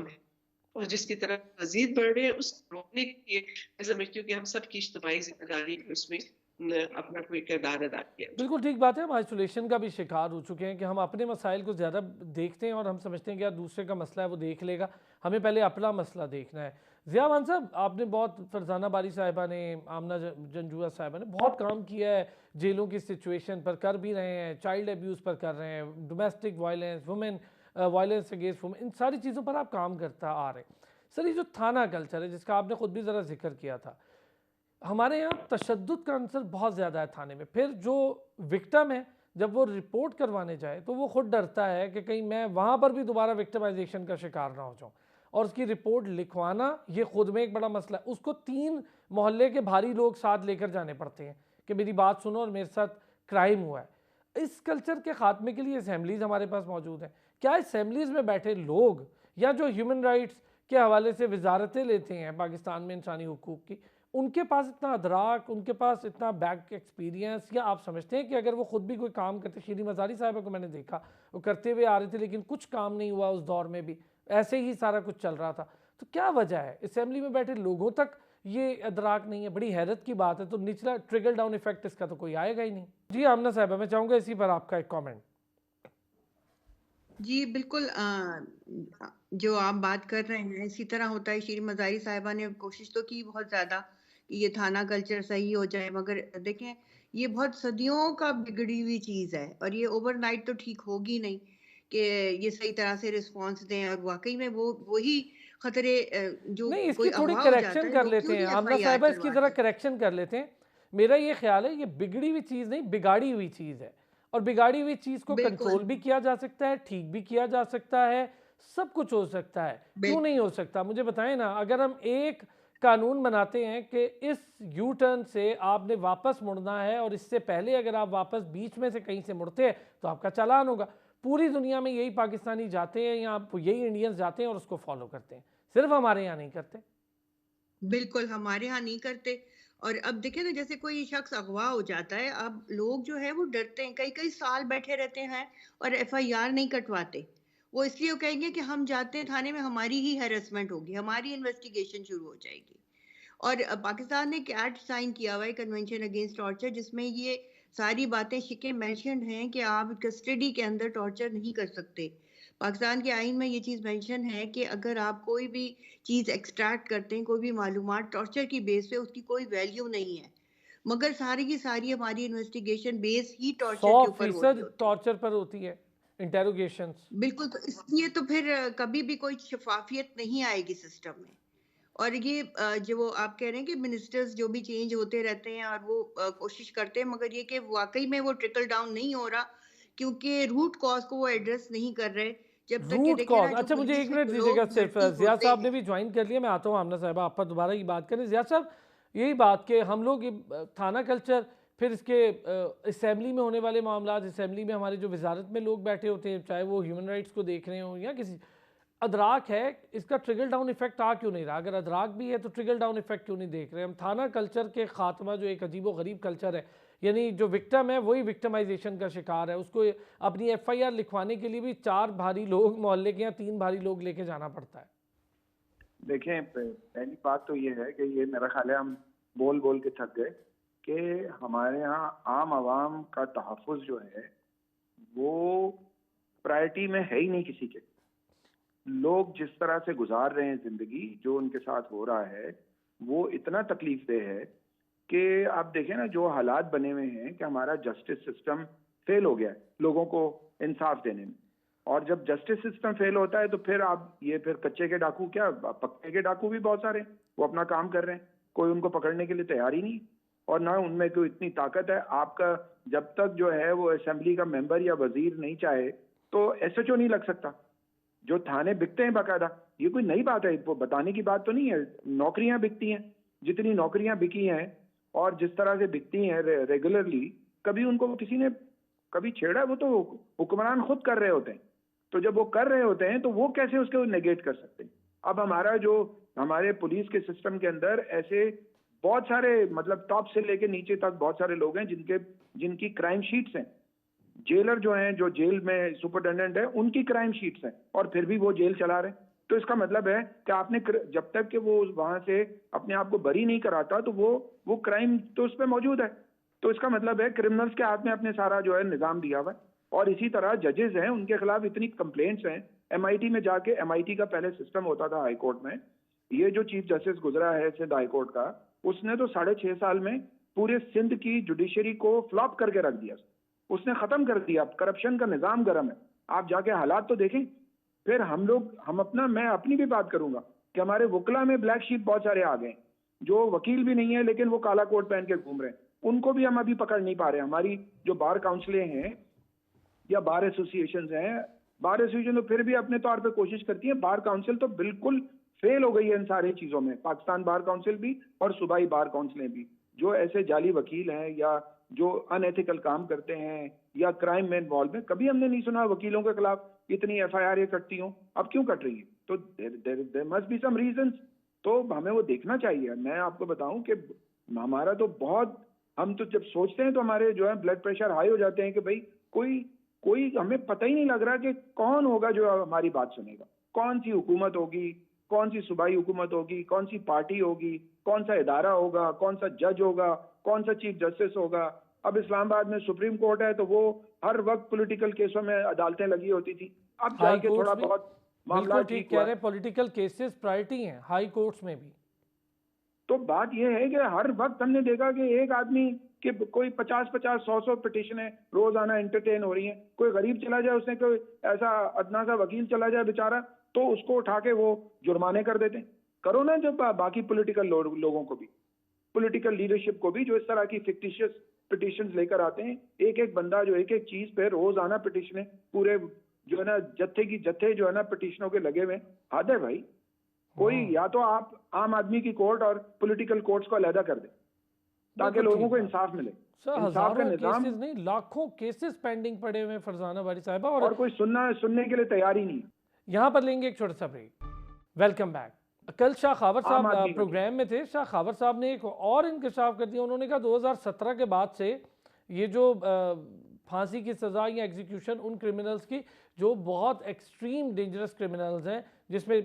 Speaker 2: हैं, और जिसकी तरफ मज़ीद बढ़ रहे हैं, उसको रोकने के लिए मैं समझती हूँ कि हम सबकी इज्तिमाई ज़िम्मेदारी उसमें अपना कोई किरदार अदा किया जाए।
Speaker 1: बिल्कुल ठीक बात है। हम आइसोलेशन का भी शिकार हो चुके हैं कि हम अपने मसाइल को ज़्यादा देखते हैं और हम समझते हैं कि यार दूसरे का मसला है वो देख लेगा, हमें पहले अपना मसला देखना है। ज़िया मान साहब, आपने बहुत, फरजाना बारी साहिबा ने, आमना जंजुआ साहिबा ने बहुत काम किया है जेलों की सिचुएशन पर, कर भी रहे हैं, चाइल्ड अब्यूज़ पर कर रहे हैं, domestic violence, women violence against women, इन सारी चीज़ों पर आप काम करता आ रहे हैं। सर, ये जो थाना कल्चर है जिसका आपने ख़ुद भी ज़रा जिक्र किया था, हमारे यहाँ तशद्दुद का अंसर बहुत ज़्यादा है थाने में। फिर जो विक्टिम है जब वो रिपोर्ट करवाने जाए तो वो खुद डरता है कि कहीं मैं वहाँ पर भी दोबारा विक्टिमाइजेशन का शिकार ना हो जाऊँ, और उसकी रिपोर्ट लिखवाना ये खुद में एक बड़ा मसला है। उसको 3 मोहल्ले के भारी लोग साथ लेकर जाने पड़ते हैं कि मेरी बात सुनो और मेरे साथ क्राइम हुआ है। इस कल्चर के ख़ात्मे के लिए असम्बलीज़ हमारे पास मौजूद हैं। क्या असम्बलीज़ में बैठे लोग या जो ह्यूमन राइट्स के हवाले से वजारतें लेते हैं पाकिस्तान में इंसानी हुकूक की, उनके पास इतना अदराक, उनके पास इतना बैक एक्सपीरियंस, या आप समझते हैं कि अगर वो खुद भी कोई काम करते, शीरी मज़ारी साहिबा को मैंने देखा वो करते हुए आ रहे थे लेकिन कुछ काम नहीं हुआ उस दौर में भी, ऐसे ही सारा कुछ चल रहा था, तो क्या वजह है? असेंबली में बैठे लोगों तक ये अदराक नहीं है। बड़ी हैरत की बात है। तो निचला ट्रिकल डाउन इफेक्ट इसका तो कोई आएगा ही नहीं। जी आमना साहिबा, मैं चाहूँगा इसी पर आपका एक कॉमेंट।
Speaker 4: जी, बिल्कुल जो आप बात कर रहे हैं इसी तरह होता है। शीरी मज़ारी साहिबा ने कोशिश तो की बहुत ज़्यादा कि ये थाना कल्चर सही हो जाए, मगर देखें ये बहुत सदियों का बिगड़ी हुई चीज़ है और ये ओवरनाइट तो ठीक होगी नहीं कि ये सही तरह से रिस्पॉन्स दें। और वाक़ई में वो वही खतरे जो
Speaker 1: नहीं,
Speaker 4: कोई
Speaker 1: इसकी थोड़ी
Speaker 4: अगवा हो जाता
Speaker 1: करेक्शन
Speaker 4: है,
Speaker 1: कर
Speaker 4: लोग
Speaker 1: लेते
Speaker 4: क्यों
Speaker 1: हैं
Speaker 4: नहीं
Speaker 1: आमना
Speaker 4: एफआईआर
Speaker 1: साहिबा, इसकी ज़रा
Speaker 4: चलवाते?
Speaker 1: करेक्शन कर लेते हैं। मेरा ये ख्याल है ये बिगड़ी हुई चीज़ नहीं, बिगाड़ी हुई चीज़ है, और बिगाड़ी हुई चीज़ को
Speaker 4: बिल्कुल,
Speaker 1: कंट्रोल भी किया जा सकता है, ठीक भी किया जा सकता है, सब कुछ हो सकता है। क्यों
Speaker 4: बिल
Speaker 1: नहीं हो सकता? मुझे बताएं ना। अगर हम एक कानून बनाते हैं कि इस यू टर्न से आपने वापस मुड़ना है और इससे पहले अगर आप वापस बीच में से कहीं से मुड़ते हैं तो आपका चालान होगा। पूरी दुनिया में यही पाकिस्तानी जाते हैं या यही इंडियंस जाते हैं और उसको फॉलो करते हैं, सिर्फ हमारे यहाँ नहीं करते।
Speaker 4: बिल्कुल, हमारे यहाँ नहीं करते। और अब देखिए ना, जैसे कोई शख्स अगवा हो जाता है, अब लोग जो है वो डरते हैं, कई-कई साल बैठे रहते हैं और एफआईआर नहीं कटवाते। वो इसलिए वो कहेंगे कि हम जाते हैं थाने में, हमारी ही हैरेसमेंट होगी, हमारी इन्वेस्टिगेशन शुरू हो जाएगी। और पाकिस्तान ने एक एक्ट साइन किया हुआ है, कन्वेंशन अगेंस्ट टॉर्चर, जिसमें ये सारी बातें शिकें मेंशन्ड हैं कि आप कस्टडी के अंदर टॉर्चर नहीं कर सकते। पाकिस्तान के आइन में ये चीज़ मेंशन है कि अगर आप कोई भी चीज़ एक्सट्रैक्ट करते हैं, कोई भी मालूमात टॉर्चर की बेस पे, उसकी कोई वैल्यू नहीं है। मगर सारी की सारी हमारी इन्वेस्टिगेशन बेस ही टॉर्चर के ऊपर हो रही
Speaker 1: 100%
Speaker 4: होती है।
Speaker 1: टॉर्चर पर होती है, इंटेरोगेशंस।
Speaker 4: बिल्कुल, तो इसलिए तो फिर कभी भी कोई शफ़ाफ़ियत नहीं आएगी सिस्टम में। और ये जो वो आप कह रहे हैं कि मिनिस्टर्स जो भी चेंज होते रहते हैं और वो कोशिश करते हैं, मगर ये कि वाक़ई में वो ट्रिकल डाउन नहीं हो रहा, क्योंकि रूट कॉज़ को वो एड्रेस नहीं कर रहे। जब तक कि
Speaker 1: रूट
Speaker 4: देखिए
Speaker 1: कॉज,
Speaker 4: ना, जो
Speaker 1: अच्छा मुझे
Speaker 4: पुलिस
Speaker 1: एक
Speaker 4: में
Speaker 1: मिनट
Speaker 4: जो
Speaker 1: दीजिएगा
Speaker 4: लोग
Speaker 1: सिर्फ,
Speaker 4: भर्ती
Speaker 1: जिया
Speaker 4: होते
Speaker 1: साहब ने
Speaker 4: हैं।
Speaker 1: भी ज्वाइन कर लिया, मैं आता हूँ आमना साहिबा आप पर दोबारा ये बात करें। जिया साहब, यही बात कि हम लोग थाना कल्चर, फिर इसके असेंबली में होने वाले मामला, असेंबली में हमारे जो वजारत में लोग बैठे होते हैं, चाहे वो ह्यूमन राइट्स को देख रहे हो या किसी अदराक है, इसका ट्रिकल डाउन इफेक्ट आ क्यों नहीं रहा? अगर अदराक भी है तो ट्रिकल डाउन इफेक्ट क्यों नहीं देख रहे हम? थाना कल्चर के खात्मा, जो एक अजीब व गरीब कल्चर है, यानी जो विक्टिम है वही विक्टिमाइजेशन का शिकार है, उसको अपनी एफआईआर लिखवाने के लिए भी 4 भारी लोग मोहल्ले के या 3 भारी लोग लेके जाना पड़ता है।
Speaker 3: देखें, पहली बात तो ये है कि ये मेरा ख्याल है हम बोल बोल के थक गए कि हमारे यहाँ आम आवाम का तहफ़्फ़ुज़ जो है वो प्रायोरिटी में है ही नहीं किसी के। लोग जिस तरह से गुजार रहे हैं ज़िंदगी, जो उनके साथ हो रहा है, वो इतना तकलीफ देह है कि आप देखें ना, जो हालात बने हुए हैं कि हमारा जस्टिस सिस्टम फेल हो गया है लोगों को इंसाफ देने में। और जब जस्टिस सिस्टम फेल होता है तो फिर आप ये फिर कच्चे के डाकू क्या, पक्के के डाकू भी बहुत सारे हैं, वो अपना काम कर रहे हैं, कोई उनको पकड़ने के लिए तैयार ही नहीं, और ना उनमें कोई इतनी ताकत है। आपका जब तक जो है वो असेंबली का मेंबर या वजीर नहीं चाहे तो एसएचओ नहीं लग सकता। जो थाने बिकते हैं बाकायदा, ये कोई नई बात है, वो बताने की बात तो नहीं है। नौकरियां बिकती हैं, जितनी नौकरियां बिकी हैं और जिस तरह से बिकती हैं रेगुलरली, कभी उनको किसी ने कभी छेड़ा? वो तो हुक्मरान खुद कर रहे होते हैं। तो जब वो कर रहे होते हैं तो वो कैसे उसको नेगेट कर सकते हैं? अब हमारे पुलिस के सिस्टम के अंदर ऐसे बहुत सारे, मतलब टॉप से लेके नीचे तक बहुत सारे लोग हैं जिनकी क्राइम शीट्स हैं। जेलर जो हैं, जो जेल में सुपरिटेंडेंट है, उनकी क्राइम शीट्स हैं, और फिर भी वो जेल चला रहे हैं। तो इसका मतलब है कि आपने जब तक कि वो वहां से अपने आप को बरी नहीं कराता तो वो क्राइम तो उस पर मौजूद है। तो इसका मतलब है क्रिमिनल्स के हाथ में अपने सारा जो है निजाम दिया हुआ है। और इसी तरह जजेस हैं, उनके खिलाफ इतनी कंप्लेंट्स हैं। एमआईटी में जाके, एमआईटी का पहले सिस्टम होता था हाई कोर्ट में, ये जो चीफ जस्टिस गुजरा है सिंध हाई कोर्ट का, उसने तो 6.5 साल में पूरे सिंध की जुडिशरी को फ्लॉप करके रख दिया। उसने खत्म कर दिया। करप्शन का निजाम गर्म है। आप जाके हालात तो देखें। फिर मैं अपनी भी बात करूंगा कि हमारे वकला में ब्लैक शीप बहुत सारे आ गए, जो वकील भी नहीं है लेकिन वो काला कोट पहन के घूम रहे हैं। उनको भी हम अभी पकड़ नहीं पा रहे। हमारी जो बार काउंसिलें हैं या बार एसोसिएशन हैं, बार एसोसिएशन तो फिर भी अपने तौर पे कोशिश करती है, बार काउंसिल तो बिल्कुल फेल हो गई है इन सारी चीजों में। पाकिस्तान बार काउंसिल भी और सूबाई बार काउंसिलें भी, जो ऐसे जाली वकील हैं या जो अनएथिकल काम करते हैं या क्राइम में इन्वॉल्व है, कभी हमने नहीं सुना वकीलों के खिलाफ इतनी एफआईआर ये कटती हो। अब क्यों कट रही है? तो there must be some reasons. तो हमें वो देखना चाहिए। मैं आपको बताऊं कि हमारा तो बहुत, हम तो जब सोचते हैं तो हमारे जो है ब्लड प्रेशर हाई हो जाते हैं कि भाई कोई हमें पता ही नहीं लग रहा कि कौन होगा जो हमारी बात सुनेगा। कौन सी हुकूमत होगी, कौन सी सूबाई हुकूमत होगी, कौन सी पार्टी होगी, कौन सा इदारा होगा, कौन सा जज होगा, कौन सा चीफ जस्टिस होगा। अब इस्लामाबाद में सुप्रीम कोर्ट है तो वो हर वक्त पॉलिटिकल केसों में अदालतें लगी होती थी। अब
Speaker 1: हाई
Speaker 3: जाके
Speaker 1: कोर्ट्स
Speaker 3: थोड़ा
Speaker 1: में
Speaker 3: बहुत मामला
Speaker 1: बिल्कुल ठीक
Speaker 3: ठीक
Speaker 1: कह
Speaker 3: हुआ।
Speaker 1: रहे हैं, पॉलिटिकल केसेस प्रायोरिटी हैं हाई कोर्ट्स में भी।
Speaker 3: तो बात यह है कि हर वक्त हमने देखा कि एक आदमी कि कोई 50-50, 100-100 पिटिशनें रोजाना एंटरटेन हो रही हैं। कोई गरीब चला जाए, उसने कोई ऐसा अदना सा वकील चला जाए बेचारा, तो उसको उठा के वो जुर्माने कर देते हैं। करो ना जब बाकी पॉलिटिकल लोगों को भी, पॉलिटिकल लीडरशिप को भी, जो इस तरह की फिक्टिशियस पिटिशन लेकर आते हैं। एक एक बंदा जो एक एक चीज पे रोजाना पिटिशनें, पूरे जो है ना जत्थे जो है ना पिटिशनों के लगे हुए। हद है भाई। कोई या तो आप आम आदमी की कोर्ट और पॉलिटिकल कोर्ट्स को अलहदा कर दे ताकि
Speaker 1: बिल्कुल
Speaker 3: लोगों
Speaker 1: ठीक
Speaker 3: को
Speaker 1: बात।
Speaker 3: इंसाफ मिले।
Speaker 1: सर,
Speaker 3: इंसाफ का
Speaker 1: हजारों
Speaker 3: निजाम,
Speaker 1: केसेस नहीं, लाखों केसेस पेंडिंग पड़े हुए हैं फरजाना बारी साहिबा,
Speaker 3: और कोई सुनने के लिए तैयार ही नहीं।
Speaker 1: यहाँ पर लेंगे एक छोटा सा ब्रेक। Welcome back. कल शाह खावर
Speaker 3: आम
Speaker 1: साहब
Speaker 3: आदमी को।
Speaker 1: प्रोग्राम में थे। शाह खावर साहब ने एक और इंकशाफ कर दिया। उन्होंने कहा 2017 के बाद से ये जो फांसी की सज़ा या एग्जीक्यूशन उन क्रिमिनल्स की जो बहुत एक्सट्रीम डेंजरस क्रिमिनल्स हैं, जिसमें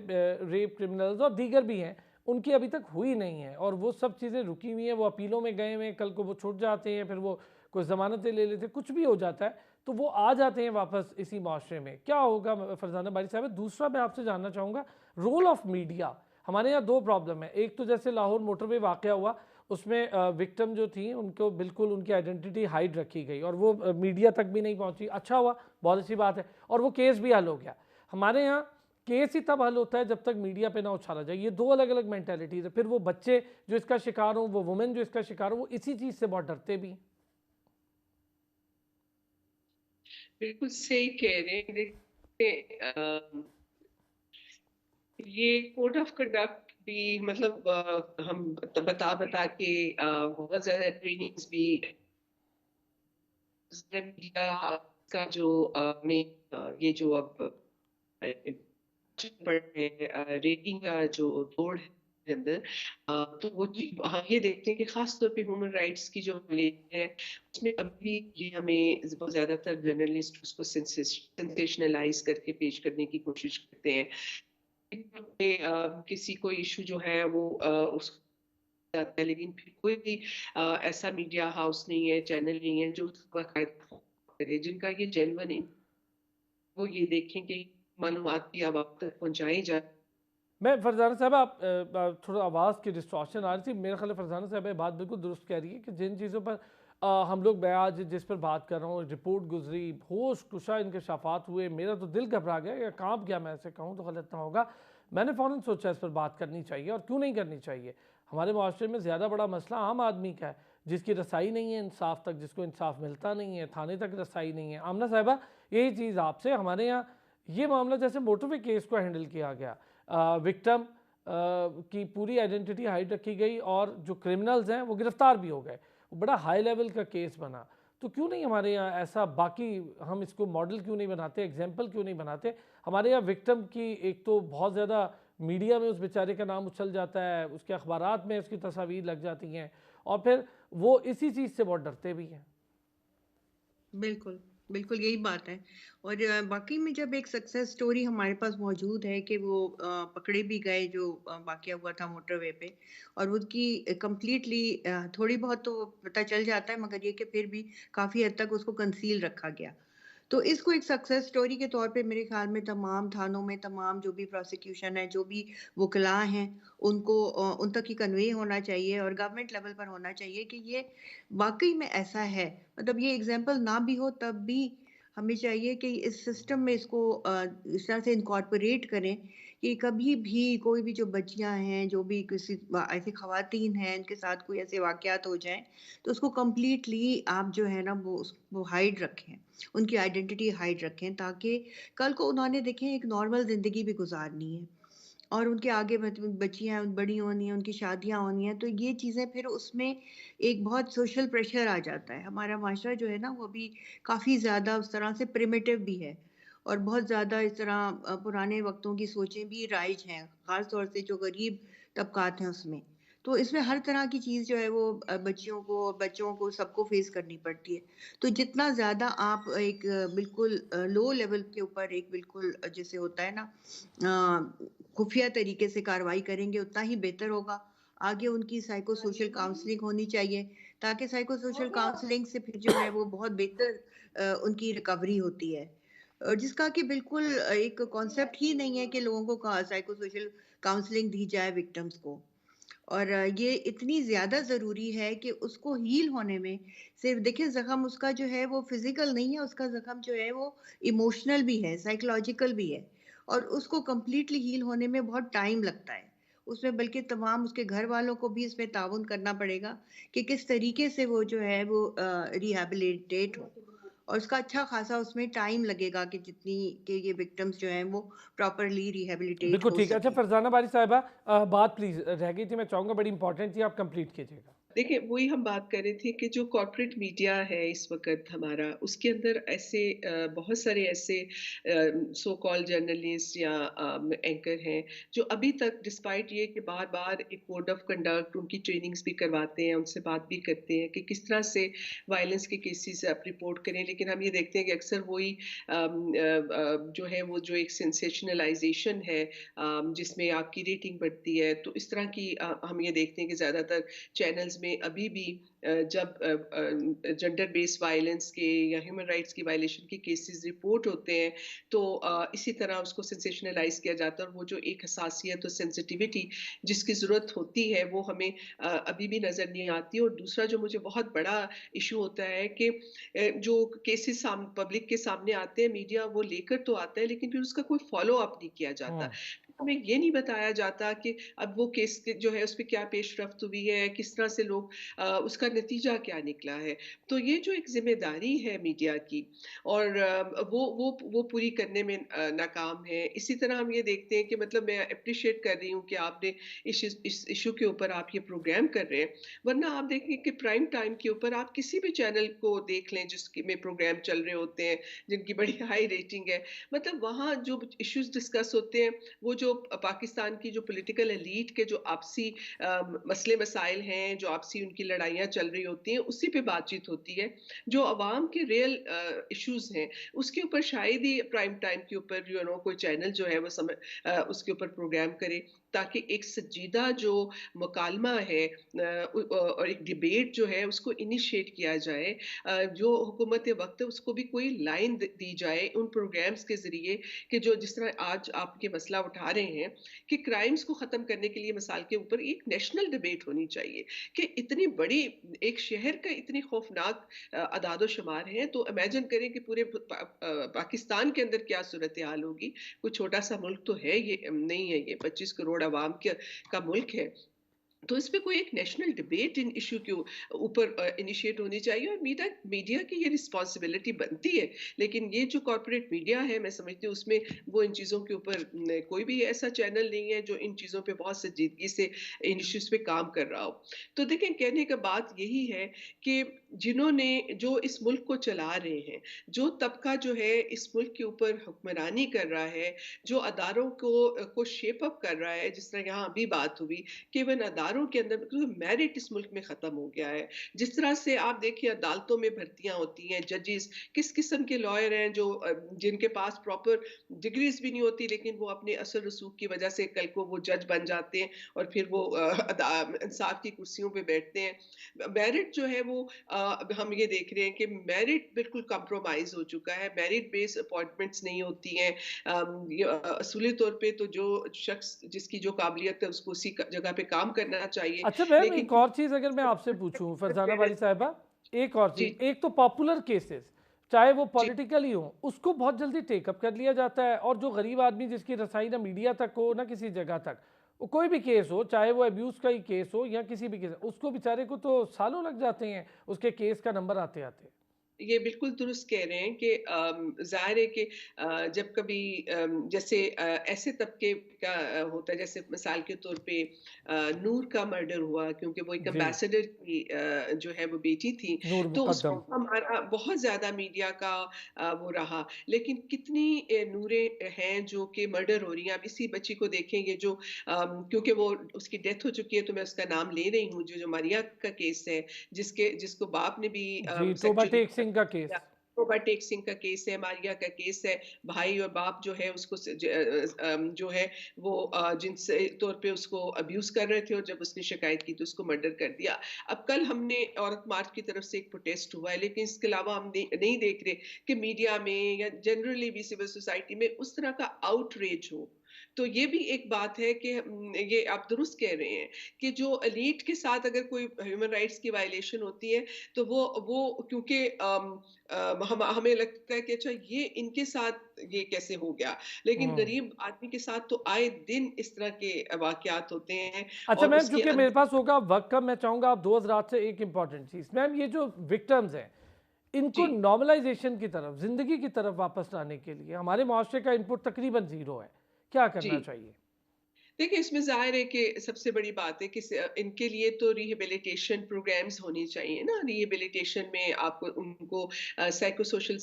Speaker 1: रेप क्रिमिनल्स और दीगर भी हैं, उनकी अभी तक हुई नहीं है और वो सब चीज़ें रुकी हुई हैं। वो अपीलों में गए हुए हैं, कल को वो छूट जाते हैं, फिर वो कोई ज़मानतें ले लेते हैं, कुछ भी हो जाता है तो वो आ जाते हैं वापस इसी माशरे में। क्या होगा फरजाना बारी साहब? दूसरा मैं आपसे जानना चाहूँगा रोल ऑफ मीडिया। हमारे यहाँ दो प्रॉब्लम है। एक तो जैसे लाहौर मोटरवे वाक़या हुआ, उसमें विक्टिम जो थी उनको बिल्कुल उनकी आइडेंटिटी हाइड रखी गई और वो मीडिया तक भी नहीं पहुंची। अच्छा हुआ, बहुत अच्छी बात है, और वो केस भी हल हो गया। हमारे यहाँ केस ही तब हल होता है जब तक मीडिया पे ना उछाला जाए। ये दो अलग अलग मेंटालिटीज़ है। फिर वो बच्चे जो इसका शिकार हो, वो वुमेन जो इसका शिकार हो, वो इसी चीज़ से बहुत डरते भी हैं।
Speaker 2: बिल्कुल सही कह रहे हैं। देखिए, ये कोड ऑफ कंडक्ट भी मतलब हम बता बता के बहुत ज्यादा ट्रेनिंग्स भी मीडिया का जो ये जो अब रेटिंग का जो तोड़ है इसके अंदर, तो वो हम ये देखते हैं कि खास तौर पे ह्यूमन राइट्स की जो है उसमें अभी ये हमें बहुत ज्यादातर जर्नलिस्ट उसको सेंसेशनलाइज करके पेश करने की कोशिश करते हैं। किसी कोई इशू जो है वो उस जाता है, लेकिन फिर कोई भी ऐसा मीडिया हाउस नहीं है, चैनल नहीं है जो उसको बाकायदा करे, जिनका ये जेन्युइन वो ये देखें कि मालूमात भी अब आप तक पहुंचाई जाए।
Speaker 1: मैं फरजाना साहब, आप थोड़ा आवाज़ की डिस्टॉर्शन आ रही थी। मेरा ख्याल है फरजाना साहब ये बात बिल्कुल दुरुस्त कह रही है कि जिन चीज़ों पर हम लोग, मैं आज जिस पर बात कर रहा हूँ, रिपोर्ट गुजरी, होश कुशा इंकशाफात हुए, मेरा तो दिल घबरा गया या कांप गया, मैं ऐसे कहूँ तो गलत ना होगा। मैंने फ़ौरन सोचा इस पर बात करनी चाहिए, और क्यों नहीं करनी चाहिए। हमारे माशरे में ज़्यादा बड़ा मसला आम आदमी का है, जिसकी रसाई नहीं है इंसाफ तक, जिसको इंसाफ मिलता नहीं है, थाने तक रसाई नहीं है। आमना साहिबा, यही चीज़ आपसे, हमारे यहाँ ये मामला जैसे मोटरवे केस को हैंडल किया गया, विक्टिम की पूरी आइडेंटिटी हाइड रखी गई और जो क्रिमिनल्स हैं वो गिरफ्तार भी हो गए, वो बड़ा हाई लेवल का केस बना। तो क्यों नहीं हमारे यहाँ ऐसा, बाकी हम इसको मॉडल क्यों नहीं बनाते, एग्जाम्पल क्यों नहीं बनाते? हमारे यहाँ विक्टिम की एक तो बहुत ज़्यादा मीडिया में उस बेचारे का नाम उछल जाता है, उसके अखबारात में उसकी तस्वीर लग जाती हैं, और फिर वो इसी चीज़ से बहुत डरते भी हैं।
Speaker 4: बिल्कुल, बिल्कुल यही बात है। और वाक़ई में जब एक सक्सेस स्टोरी हमारे पास मौजूद है कि वो पकड़े भी गए जो वाक़या हुआ था मोटरवे पे, और उनकी कंप्लीटली थोड़ी बहुत तो पता चल जाता है, मगर ये कि फिर भी काफ़ी हद तक उसको कंसील रखा गया। तो इसको एक सक्सेस स्टोरी के तौर पे मेरे ख़्याल में तमाम थानों में, तमाम जो भी प्रोसिक्यूशन है, जो भी वुकला हैं, उनको उन तक ये कन्वे होना चाहिए और गवर्नमेंट लेवल पर होना चाहिए कि ये वाक़ई में ऐसा है। मतलब ये एग्ज़ाम्पल ना भी हो तब भी हमें चाहिए कि इस सिस्टम में इसको इस तरह से इनकॉर्पोरेट करें कि कभी भी कोई भी जो बच्चियाँ हैं, जो भी किसी ऐसी ख़वातीन हैं, इनके साथ कोई ऐसे वाक़यात हो जाएँ, तो उसको कंप्लीटली आप जो है ना वो हाइड रखें। उनकी आइडेंटिटी हाइड रखें, ताकि कल को उन्होंने देखें एक नॉर्मल ज़िंदगी भी गुज़ारनी है और उनके आगे बच्चियाँ बड़ी होनी हैं, उनकी शादियाँ होनी हैं, तो ये चीज़ें फिर उसमें एक बहुत सोशल प्रेशर आ जाता है। हमारा माशरा जो है ना वो अभी काफ़ी ज़्यादा उस तरह से प्रिमिटिव भी है और बहुत ज़्यादा इस तरह पुराने वक़्तों की सोचें भी राइज हैं, ख़ास तौर से जो गरीब तबक़ात हैं उसमें। तो इसमें हर तरह की चीज़ जो है वो बच्चों को सबको फ़ेस करनी पड़ती है। तो जितना ज़्यादा आप एक बिल्कुल लो लेवल के ऊपर एक बिल्कुल जैसे होता है ना खुफ़िया तरीके से कार्रवाई करेंगे, उतना ही बेहतर होगा। आगे उनकी साइको सोशल काउंसलिंग होनी चाहिए, ताकि साइको सोशल काउंसलिंग से फिर जो है वो बहुत बेहतर उनकी रिकवरी होती है। जिसका कि बिल्कुल एक कॉन्सेप्ट ही नहीं है कि लोगों को साइको सोशल काउंसलिंग दी जाए विक्टिम्स को। और ये इतनी ज़्यादा ज़रूरी है कि उसको हील होने में सिर्फ़ देखिए ज़ख्म उसका जो है वो फ़िज़िकल नहीं है, उसका ज़ख्म जो है वो इमोशनल भी है, साइकोलॉजिकल भी है और उसको कंप्लीटली हील होने में बहुत टाइम लगता है। उसमें बल्कि तमाम उसके घर वालों को भी इसमें ताउन करना पड़ेगा कि किस तरीके से वो जो है वो रिहैबिलिटेट हो और उसका अच्छा खासा उसमें टाइम लगेगा कि जितनी कि ये विक्टिम्स जो हैं वो प्रॉपर्ली रिहैबिलिटेट
Speaker 1: बिल्कुल
Speaker 4: हो
Speaker 1: ठीक है। अच्छा
Speaker 4: सकें।
Speaker 1: फरजाना बारी साहिबा, बात प्लीज़ रह गई थी, मैं चाहूँगा बड़ी इंपॉर्टेंट थी, आप कंप्लीट कीजिएगा।
Speaker 2: देखिए, वही हम बात कर रहे थे कि जो कॉर्पोरेट मीडिया है इस वक़्त हमारा, उसके अंदर ऐसे बहुत सारे ऐसे सो कॉल्ड जर्नलिस्ट या एंकर हैं, जो अभी तक डिस्पाइट ये कि बार-बार एक कोड ऑफ कंडक्ट उनकी ट्रेनिंग्स भी करवाते हैं, उनसे बात भी करते हैं कि किस तरह से वायलेंस के केसेस आप रिपोर्ट करें। लेकिन हम ये देखते हैं कि अक्सर वही जो है वो जो एक सेंसेशनलाइज़ेशन है, जिसमें आपकी रेटिंग बढ़ती है, तो इस तरह की हम ये देखते हैं कि ज़्यादातर चैनल्स में अभी भी जब जेंडर बेस्ड वायलेंस के या ह्यूमन राइट्स की वायलेशन के केसेस रिपोर्ट होते हैं, तो इसी तरह उसको सेंसेशनलाइज किया जाता है, और वो जो एक हसासियत और सेंसिटिविटी जिसकी ज़रूरत होती है वो हमें अभी भी नज़र नहीं आती। और दूसरा जो मुझे बहुत बड़ा इशू होता है कि जो केसेस पब्लिक के सामने आते हैं, मीडिया वो लेकर तो आता है लेकिन फिर उसका कोई फॉलो अप नहीं किया जाता।
Speaker 1: हम्म।
Speaker 2: हमें ये नहीं बताया जाता कि अब वो केस जो है उस पे क्या पेशरफ्त हुई है, किस तरह से लोग उसका नतीजा क्या निकला है। तो ये जो एक ज़िम्मेदारी है मीडिया की, और वो पूरी करने में नाकाम है। इसी तरह हम ये देखते हैं कि मतलब मैं एप्रिशिएट कर रही हूँ कि आपने इस इश्यू के ऊपर आप ये प्रोग्राम कर रहे हैं। वरना आप देखें कि प्राइम टाइम के ऊपर आप किसी भी चैनल को देख लें जिसके में प्रोग्राम चल रहे होते हैं, जिनकी बड़ी हाई रेटिंग है। मतलब वहाँ जो इश्यूज़ डिस्कस होते हैं, वो जो पाकिस्तान की जो पॉलिटिकल एलीट के जो आपसी मसले मसाइल हैं, जो आपसी उनकी लड़ाइयाँ चल रही होती हैं, उसी पे बातचीत होती है। जो अवाम के रियल इश्यूज़ हैं, उसके ऊपर शायद ही प्राइम टाइम के ऊपर कोई चैनल जो है वो उसके ऊपर प्रोग्राम करे, ताकि एक संजीदा जो मुकालमा है और एक डिबेट जो है उसको इनिशिएट किया जाए। जो हुकूमत वक़्त है उसको भी कोई लाइन दी जाए उन प्रोग्राम्स के ज़रिए, कि जो जिस तरह आज आप ये मसला उठा रहे हैं कि क्राइम्स को ख़त्म करने के लिए मिसाल के ऊपर एक नेशनल डिबेट होनी चाहिए, कि इतनी बड़ी एक शहर का इतनी खौफनाक अदाद-ओ-शुमार है, तो इमेजिन करें कि पूरे पाकिस्तान के अंदर क्या सूरत-ए-हाल होगी। कोई छोटा-सा मुल्क तो है ये नहीं है, ये 25 करोड़ अवाम का मुल्क है। तो इस पे कोई एक नेशनल डिबेट इन इश्यू के ऊपर इनिशिएट होनी चाहिए, और मीडिया मीडिया की ये रिस्पॉन्सिबिलिटी बनती है। लेकिन ये जो कॉर्पोरेट मीडिया है, मैं समझती हूँ उसमें वो इन चीज़ों के ऊपर कोई भी ऐसा चैनल नहीं है जो इन चीज़ों पे बहुत संजीदगी से इन इश्यूज पे काम कर रहा हो। तो देखें, कहने का बात यही है कि जिन्होंने जो इस मुल्क को चला रहे हैं, जो तबका जो है इस मुल्क के ऊपर हुक्मरानी कर रहा है, जो अदारों को शेप अप कर रहा है, जिस तरह यहाँ अभी बात हुई कि इवन अदारों के अंदर, क्योंकि मेरिट इस मुल्क में खत्म हो गया है। जिस तरह से आप देखिए अदालतों में भर्तियां होती हैं, जजेस किस किस्म के लॉयर हैं जो जिनके पास प्रॉपर डिग्रीज भी नहीं होती, लेकिन वो अपने असर रसूख की वजह से कल को वो जज बन जाते हैं और फिर वो इंसाफ की कुर्सियों पे बैठते हैं। मेरिट जो है वो अब हम ये देख रहे हैं कि मेरिट बिल्कुल कंप्रोमाइज हो चुका है, मेरिट बेस्ड अपॉइंटमेंट्स नहीं होती हैं। असूली तौर पे तो जो शख्स जिसकी जो काबिलियत है उसको उसी जगह पे काम करना चाहिए।
Speaker 1: अच्छा मैम,
Speaker 2: लेकिन
Speaker 1: एक और चीज़ अगर मैं आपसे पूछूं फरजाना वाली साहिबा, एक और
Speaker 2: जी,
Speaker 1: चीज़, एक तो पॉपुलर केसेस चाहे वो
Speaker 2: जी,
Speaker 1: पॉलिटिकल ही हो, उसको बहुत जल्दी टेकअप कर लिया जाता है, और जो गरीब आदमी जिसकी रसाई ना मीडिया तक हो ना किसी जगह तक, वो कोई भी केस हो, चाहे वो अब्यूज़ का ही केस हो या किसी भी केस, उसको बेचारे को तो सालों लग जाते हैं उसके केस का नंबर आते आते।
Speaker 2: ये बिल्कुल दुरुस्त कह रहे हैं कि ज़ाहिर है कि जब कभी जैसे ऐसे तबके का होता है, जैसे मिसाल के तौर पे नूर का मर्डर हुआ, क्योंकि वो एक
Speaker 1: जी।
Speaker 2: एम्बेसडर की जो है वो बेटी थी,
Speaker 1: नूर
Speaker 2: तो उस
Speaker 1: मुकद्दम।
Speaker 2: पर हमारा बहुत ज़्यादा मीडिया का वो रहा। लेकिन कितनी नूरें हैं जो कि मर्डर हो रही हैं। अब इसी बच्ची को देखेंगे जो क्योंकि वो उसकी डेथ हो चुकी है, तो मैं उसका नाम ले रही हूँ, जो मारिया का केस है, जिसको बाप ने भी
Speaker 1: जी, टोबा
Speaker 2: सेक्सुअली
Speaker 1: टेक सिंह का केस।
Speaker 2: ओवरटेक सिंह का केस है, मारिया का केस है। भाई और बाप जो है उसको जो है वो जिनसे तौर पे उसको अब्यूज कर रहे थे, और जब उसने शिकायत की तो उसको मर्डर कर दिया। अब कल हमने औरत मार्च की तरफ से एक प्रोटेस्ट हुआ है, लेकिन इसके अलावा हम नहीं देख रहे कि मीडिया में या जनरली भी सिविल सोसाइटी में उस तरह का आउटरीच हो। तो ये भी एक बात है कि ये आप दुरुस्त कह रहे हैं कि जो एलीट के साथ अगर कोई ह्यूमन राइट्स की वायलेशन होती है, तो वो क्योंकि हमें लगता है कि अच्छा ये इनके साथ ये कैसे हो गया, लेकिन
Speaker 1: हम्म।
Speaker 2: गरीब आदमी के साथ तो आए दिन इस तरह के वाकयात होते हैं।
Speaker 1: अच्छा
Speaker 2: और
Speaker 1: मैम,
Speaker 2: उसके
Speaker 1: चूंकि मेरे
Speaker 2: अंदर
Speaker 1: पास होगा वक्त कम, मैं चाहूंगा आप दो हज़रात से एक इंपॉर्टेंट चीज़, मैम ये जो विक्टम्स हैं इनको
Speaker 2: जी,
Speaker 1: नॉर्मलाइजेशन की तरफ, जिंदगी की तरफ वापस लाने के लिए हमारे मुआशरे का इनपुट तकरीबन ज़ीरो है, क्या
Speaker 2: जी,
Speaker 1: करना चाहिए?
Speaker 2: देखिए, इसमें ज़ाहिर है कि सबसे बड़ी बात है कि इनके लिए तो रिहैबिलिटेशन प्रोग्राम्स होने चाहिए ना। रिहैबिलिटेशन में आपको उनको साइको सोशल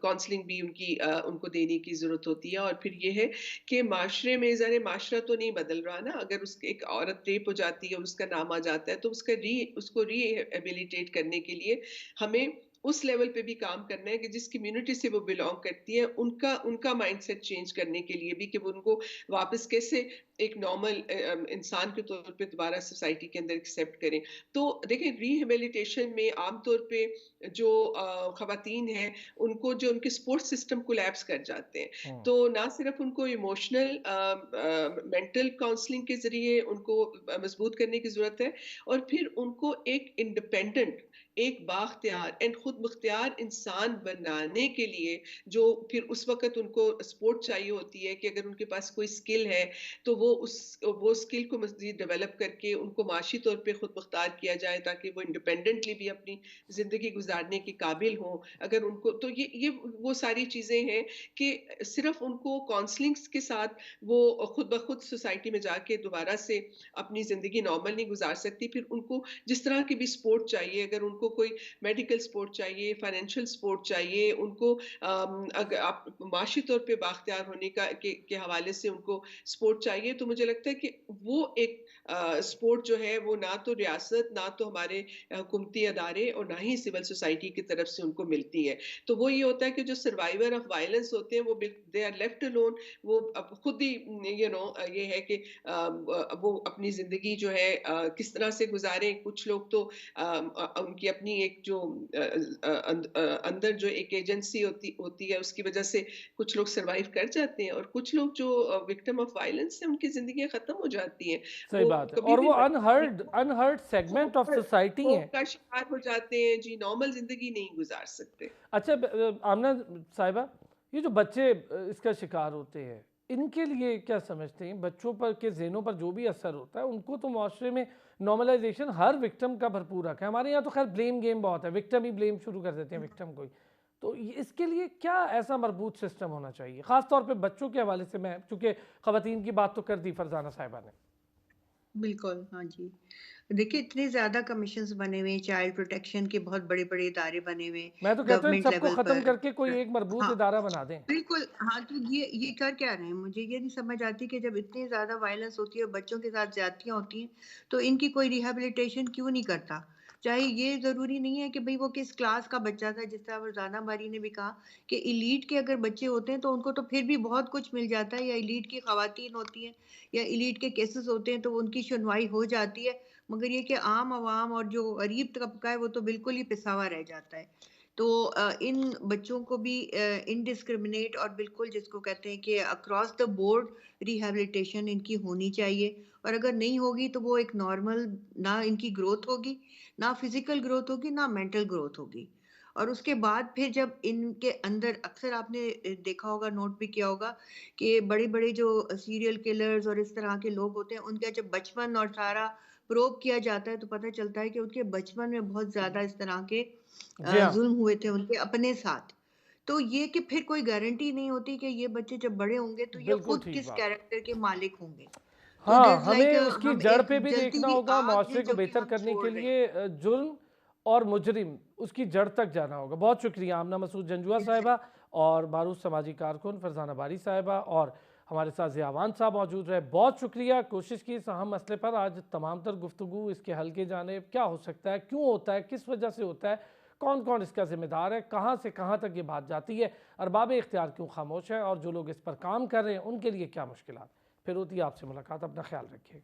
Speaker 2: काउंसलिंग भी उनको देने की ज़रूरत होती है। और फिर ये है कि माशरे में ज़ाहिर है माशरा तो नहीं बदल रहा ना। अगर एक औरत रेप हो जाती है और उसका नाम आ जाता है, तो उसको रिहैबिलिटेट करने के लिए हमें उस लेवल पे भी काम करना है कि जिस कम्युनिटी से वो बिलॉन्ग करती है, उनका उनका माइंडसेट चेंज करने के लिए भी, कि वो उनको वापस कैसे एक नॉर्मल इंसान के तौर पे दोबारा सोसाइटी के अंदर एक्सेप्ट करें। तो देखिए, रिहैबिलिटेशन में आमतौर पे जो ख़वातीन हैं, उनको जो उनके सपोर्ट सिस्टम कोलैप्स कर जाते हैं।
Speaker 1: हम्म।
Speaker 2: तो ना सिर्फ़ उनको इमोशनल मेंटल काउंसलिंग के ज़रिए उनको मज़बूत करने की ज़रूरत है, और फिर उनको एक इंडिपेंडेंट, एक बाख्तियार एंड खुद मुख्तियार इंसान बनाने के लिए, जो फिर उस वक़्त उनको सपोर्ट चाहिए होती है कि अगर उनके पास कोई स्किल है, तो वो स्किल को मज़ीद डेवलप करके उनको माशी तौर पे खुद मुख्तार किया जाए, ताकि वो इंडिपेंडेंटली भी अपनी ज़िंदगी गुज़ारने के काबिल हों। अगर उनको तो ये वो सारी चीज़ें हैं कि सिर्फ़ उनको काउंसलिंग्स के साथ वो खुद ब खुद सोसाइटी में जाके दोबारा से अपनी ज़िंदगी नॉर्मल नहीं गुज़ार सकती। फिर उनको जिस तरह की भी सपोर्ट चाहिए, अगर उनको कोई मेडिकल सपोर्ट चाहिए, फाइनेंशियल सपोर्ट चाहिए, उनको अगर आप माशी तौर पे बाख्तियार होने के हवाले से उनको सपोर्ट चाहिए, तो मुझे लगता है कि वो एक सपोर्ट जो है, वो ना तो रियासत, ना तो हमारे हुकूमती अदारे, और ना ही सिविल सोसाइटी की तरफ से उनको मिलती है। तो वो ये होता है कि जो सर्वाइवर ऑफ वायलेंस होते हैं, वो दे आर लेफ्ट अलोन। वो अब खुद ही ये है कि वो अपनी ज़िंदगी जो है किस तरह से गुज़ारें। कुछ लोग तो उनकी अपनी एक जो अंदर जो एक एजेंसी होती होती है, उसकी वजह से कुछ लोग सर्वाइव कर जाते हैं, और कुछ लोग जो विक्टिम ऑफ वायलेंस है, उनकी ज़िंदगियाँ ख़त्म हो जाती हैं।
Speaker 1: सही
Speaker 2: वो
Speaker 1: बात है,
Speaker 2: कभी
Speaker 1: और
Speaker 2: भी
Speaker 1: वो
Speaker 2: बच
Speaker 1: अनहर्ड सेगमेंट ऑफ सोसाइटी
Speaker 2: खौफ
Speaker 1: है।
Speaker 2: का शिकार हो जाते हैं जी, नॉर्मल ज़िंदगी नहीं गुज़ार सकते।
Speaker 1: अच्छा, आमना साहिबा, ये जो बच्चे इसका शिकार होते हैं, इनके लिए क्या समझते हैं? बच्चों पर के ज़हनों पर जो भी असर होता है, उनको तो माशरे में नॉर्मलाइजेशन हर विक्टिम का भरपूर हक है। हमारे यहाँ तो खैर ब्लेम गेम बहुत है, विक्टिम ही ब्लेम शुरू कर देते हैं विक्टिम को ही। तो इसके लिए क्या ऐसा मजबूत सिस्टम होना चाहिए, ख़ास तौर पे बच्चों के हवाले से? मैं चूँकि ख़वातीन की बात तो कर दी फरजाना साहिबा ने।
Speaker 4: बिल्कुल, हाँ जी। देखिए, इतने ज़्यादा कमीशंस बने हुए हैं, चाइल्ड प्रोटेक्शन के बहुत बड़े-बड़े इदारे बने हुए हैं,
Speaker 1: मैं तो कहता हूँ इन
Speaker 4: गवर्नमेंट
Speaker 1: सबको
Speaker 4: लेवल
Speaker 1: ख़त्म
Speaker 4: पर।
Speaker 1: करके कोई एक मरबूत
Speaker 4: हाँ,
Speaker 1: इदारा बना दें।
Speaker 4: बिल्कुल, हाँ, तो ये कर क्या रहे हैं? मुझे ये नहीं समझ आती कि जब इतनी ज़्यादा वायलेंस होती है, बच्चों के साथ ज़्यादतियाँ होती हैं, तो इनकी कोई रिहैबिलिटेशन क्यों नहीं करता? चाहे ये ज़रूरी नहीं है कि भई वो किस क्लास का बच्चा था, जिस तरह फरज़ाना बारी ने भी कहा कि एलीट के अगर बच्चे होते हैं, तो उनको तो फिर भी बहुत कुछ मिल जाता है, या एलीट की ख़वातीन होती हैं, या एलीट के केसेज़ होते हैं, तो उनकी सुनवाई हो जाती है। मगर ये कि आम अवाम और जो गरीब तबका है, वो तो बिल्कुल ही पिसा हुआ रह जाता है। तो इन बच्चों को भी इनडिस्क्रिमिनेट और बिल्कुल जिसको कहते हैं कि अक्रॉस द बोर्ड रिहैबिलिटेशन इनकी होनी चाहिए, और अगर नहीं होगी तो वो एक नॉर्मल, ना इनकी ग्रोथ होगी, ना फिजिकल ग्रोथ होगी, ना मेंटल ग्रोथ होगी। और उसके बाद फिर जब इनके अंदर, अक्सर आपने देखा होगा, नोट भी किया होगा कि बड़े-बड़े जो सीरियल किलर्स और इस तरह के लोग होते हैं, उनका जब बचपन और सारा प्रोब किया जाता है, तो पता चलता है कि उनके बचपन में बहुत ज़्यादा इस तरह के
Speaker 1: जी हाँ,
Speaker 4: ज़ुल्म हुए थे उनके अपने साथ। तो ये कि फिर कोई गारंटी नहीं होती कि ये बच्चे जब बड़े होंगे तो ये
Speaker 1: बिल्कुल
Speaker 4: खुद
Speaker 1: ठीक
Speaker 4: किस
Speaker 1: बात।
Speaker 4: कैरेक्टर के मालिक होंगे। तो देयर
Speaker 1: हाँ,
Speaker 4: इज़ लाइक
Speaker 1: हमें उसकी
Speaker 4: हम
Speaker 1: जड़
Speaker 4: एक
Speaker 1: पे भी
Speaker 4: जलती
Speaker 1: देखना
Speaker 4: हुई
Speaker 1: होगा,
Speaker 4: आग है
Speaker 1: मुआशरे को
Speaker 4: जो कि
Speaker 1: बेहतर
Speaker 4: हम
Speaker 1: करने
Speaker 4: छोड़
Speaker 1: के
Speaker 4: रहे हैं।
Speaker 1: लिए जुर्म और मुजरिम, उसकी जड़ तक जाना होगा। बहुत शुक्रिया आमना मसूद जंजुआ साहिबा,
Speaker 4: एग्ज़ैक्ट
Speaker 1: और मारूफ समाजी कारकुन फरजाना बारी साहिबा, और हमारे साथ ज़ियावान साहब मौजूद रहे। बहुत शुक्रिया। कोशिश की इस अहम मसले पर आज तमाम तर गुफ्तगू, इसके हल के जाने क्या हो सकता है, क्यों होता है, किस वजह से होता है, कौन कौन इसका जिम्मेदार है, कहाँ से कहाँ तक ये बात जाती है, अरबाब इख्तियार क्यों खामोश है, और जो लोग इस पर काम कर रहे हैं उनके लिए क्या मुश्किल। फिर होती है आपसे मुलाकात। अपना ख्याल रखिएगा।